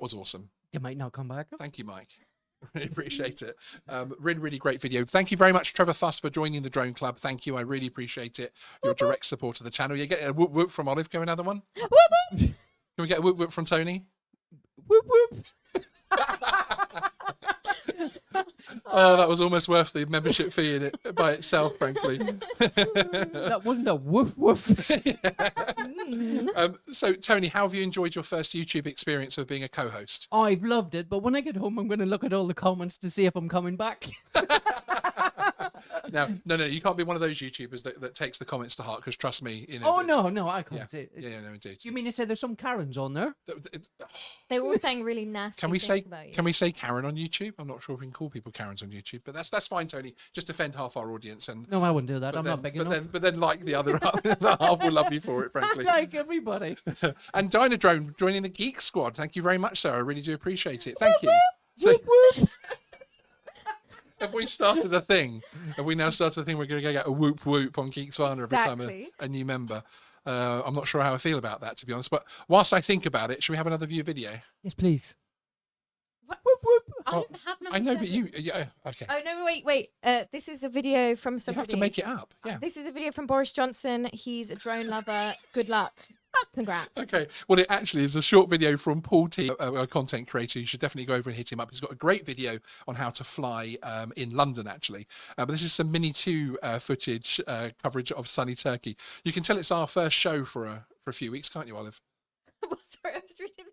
was awesome. They might not come back. Thank you, Mike. Really appreciate it. Really great video. Thank you very much, Trevor Fuss, for joining the Drone Club. Thank you. I really appreciate it. Your direct support of the channel. You get a whoop whoop from Olive. Go another one. Whoop, whoop. Can we get a whoop whoop from Tony? Whoop whoop. Oh, that was almost worth the membership fee in it by itself, frankly. That wasn't a woof woof. So, Tony, how have you enjoyed your first YouTube experience of being a co-host? I've loved it, but when I get home, I'm going to look at all the comments to see if I'm coming back. Now, no, you can't be one of those YouTubers that takes the comments to heart, because trust me, Oh, no, I can't yeah, say it. yeah, no, indeed. You mean to say there's some Karens on there? They were all saying really nasty Can we things say about you. can we say Karen on YouTube? I'm not sure if we can call people Karens on YouTube, but that's fine, Tony. Just offend half our audience, and No, I wouldn't do that. but I'm then, not big but enough. then like the other half will love you for it, frankly. Like everybody. And Dynadrone joining the Geek Squad. Thank you very much, sir. I really do appreciate it. Thank you. So, Whoop whoop. have we started a thing? Have we now started a thing? We're going to go get a whoop whoop on Geeksvana every time Exactly. a new member. I'm not sure how I feel about that, to be honest. But whilst I think about it, should we have another view video? Yes, please. What? Whoop whoop. I Oh, don't have number I know, but seven. yeah, okay. Oh no! Wait. This is a video from You somebody. have to make it up. Yeah. This is a video from Boris Johnson. He's a drone lover. Good luck. Congrats. Okay. Well, it actually is a short video from Paul T, a content creator. You should definitely go over and hit him up. He's got a great video on how to fly in London, actually. But this is some Mini 2 footage coverage of sunny Turkey. You can tell it's our first show for a few weeks, can't you, Olive? Sorry, I was reading.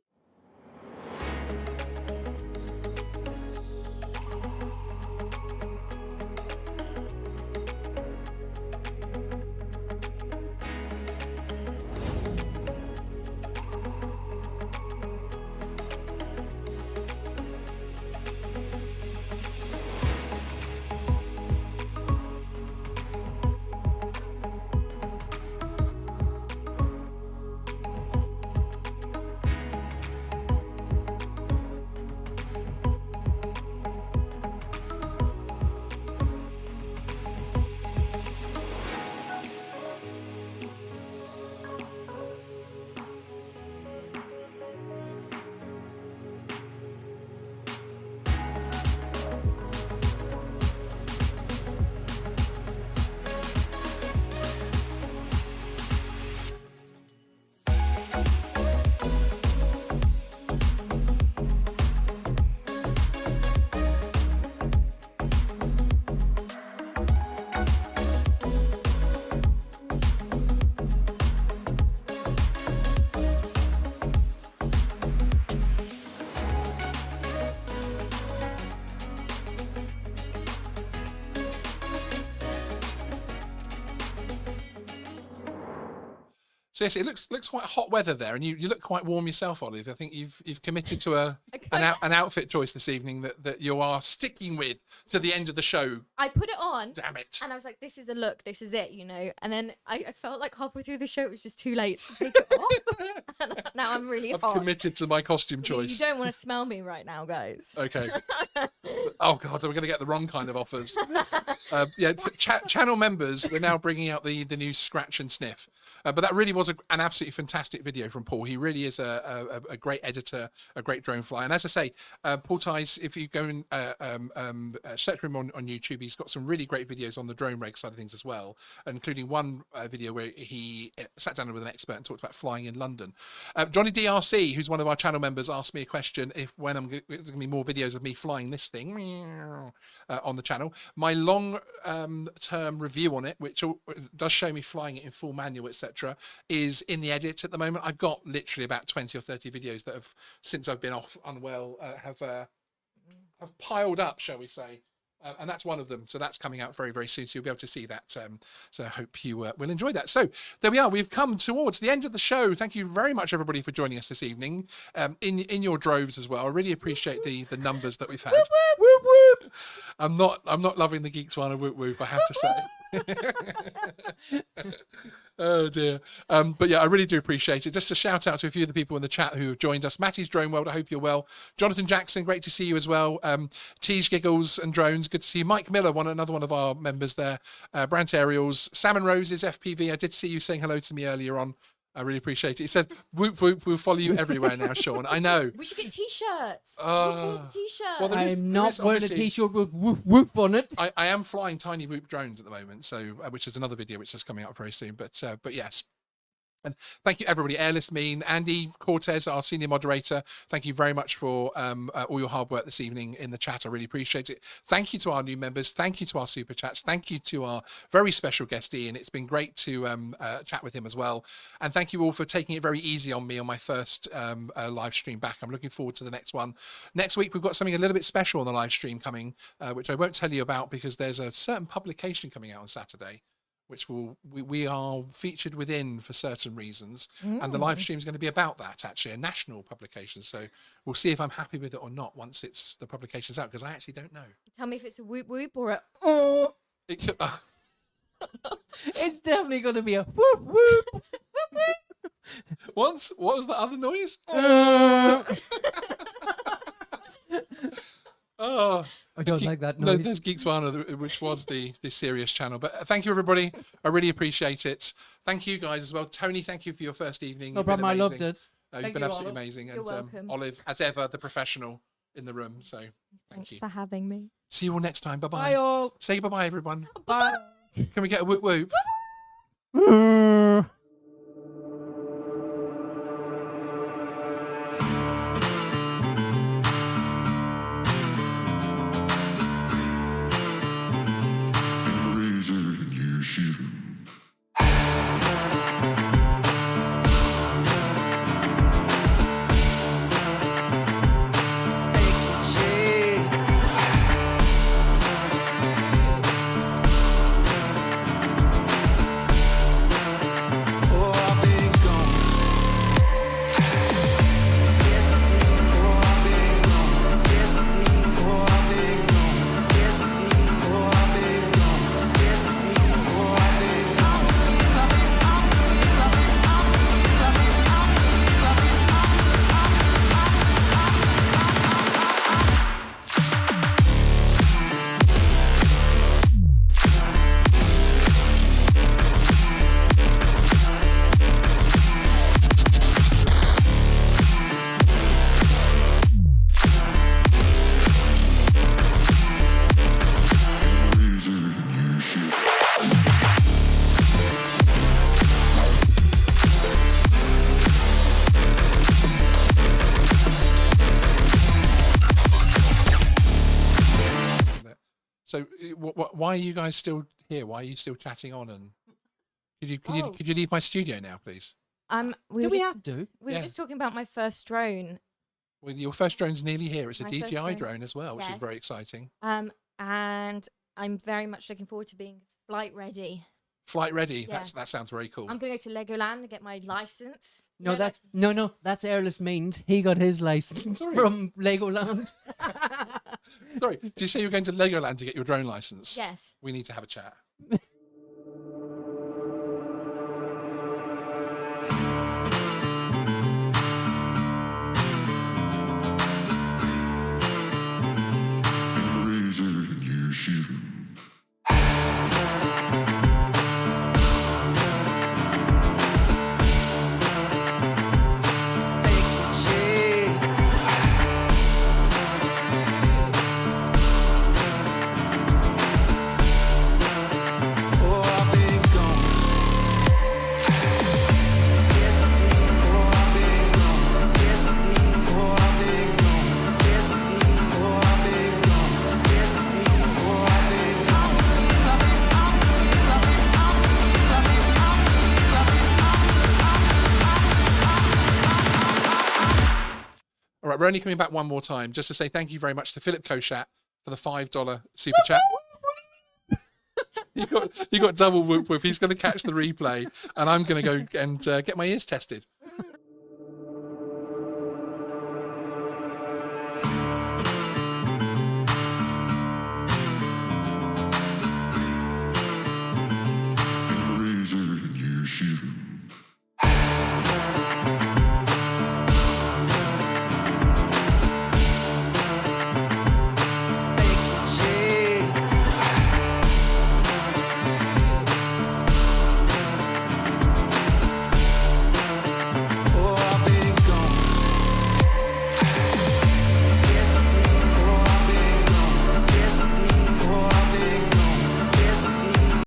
So yes, it looks quite hot weather there, and you look quite warm yourself, Olive. I think you've committed to an outfit choice this evening that you are sticking with to the end of the show. I put it on. Damn it! And I was like, this is a look, this is it, you know. And then I felt like halfway through the show, it was just too late to take it off. And now I'm really I've hot. committed to my costume You choice. don't want to smell me right now, guys. Okay. Oh God, we're going to get the wrong kind of offers. Yeah, channel members, we're now bringing out the new scratch and sniff. But that really was an absolutely fantastic video from Paul. He really is a great editor, a great drone flyer. And as I say, Paul Ties, if you go and search for him on YouTube, he's got some really great videos on the drone reg side of things as well, including one video where he sat down with an expert and talked about flying in London. Johnny DRC, who's one of our channel members, asked me a question if when there's going to be more videos of me flying this thing on the channel. My long-term review on it, which does show me flying it in full manual, etc., is in the edit at the moment. I've got literally about 20 or 30 videos that have, since I've been off unwell, have piled up, shall we say. And that's one of them. So that's coming out very, very soon. So you'll be able to see that. So I hope you will enjoy that. So there we are. We've come towards the end of the show. Thank you very much, everybody, for joining us this evening in your droves as well. I really appreciate the numbers that we've had. Whoop, whoop. I'm not loving the Geeksvana whoop whoop, I have to say. Oh dear. But yeah, I really do appreciate it. Just a shout out to a few of the people in the chat who have joined us. Matty's Drone World, I hope you're well. Jonathan Jackson, great to see you as well. Tej Giggles and Drones, good to see you. Mike Miller, another one of our members there. Brant Aerials, Salmon Roses, FPV. I did see you saying hello to me earlier on. I really appreciate it. He said, "Whoop whoop, we'll follow you everywhere now, Sean." I know. We should get T-shirts. T-shirt. Well, there is I'm not wearing a obviously- T-shirt with woof woof on it. I am flying tiny Whoop drones at the moment, so which is another video which is coming out very soon. But yes. And thank you, everybody. Airless Mean, Andy Cortez, our senior moderator. Thank you very much for all your hard work this evening in the chat. I really appreciate it. Thank you to our new members. Thank you to our super chats. Thank you to our very special guest, Ian. It's been great to chat with him as well. And thank you all for taking it very easy on me on my first live stream back. I'm looking forward to the next one. Next week, we've got something a little bit special on the live stream coming, which I won't tell you about because there's a certain publication coming out on Saturday, which we are featured within for certain reasons. And the live stream is going to be about that, actually, a national publication. So we'll see if I'm happy with it or not once the publication's out, because I actually don't know. Tell me if it's a whoop whoop or a It's It's definitely going to be a whoop whoop. what was the other noise? Oh, I don't like that no, noise. there's Geeksvana, which was the serious channel. But thank you, everybody. I really appreciate it. Thank you, guys, as well. Tony, thank you for your first evening. No You've been problem. I loved amazing. it. You've Thank been you, absolutely Olive. amazing. You're And welcome. Olive, as ever, the professional in the room. So thank Thanks you. for having me. See you all next time. Bye-bye. Bye all. Say bye-bye, everyone. Bye. Can we get a whoop whoop? So why are you guys still here? Why are you still chatting on? And could you leave my studio now, please? We Do were we just, have to? we were Yeah. just talking about my first drone. Well, your first drone's nearly here. It's a My first DJI drone. drone as well, which is Yes. very exciting. And I'm very much looking forward to being flight ready. Flight ready. Yeah. That sounds very cool. I'm gonna go to Legoland and get my license. No, You know, that's Airless Means. He got his license Sorry. from Legoland. Sorry, did you say you were going to Legoland to get your drone license? yes. We need to have a chat. All right, we're only coming back one more time just to say thank you very much to Philip Koshat for the $5 super chat. You got double whoop whoop. He's going to catch the replay, and I'm going to go and get my ears tested.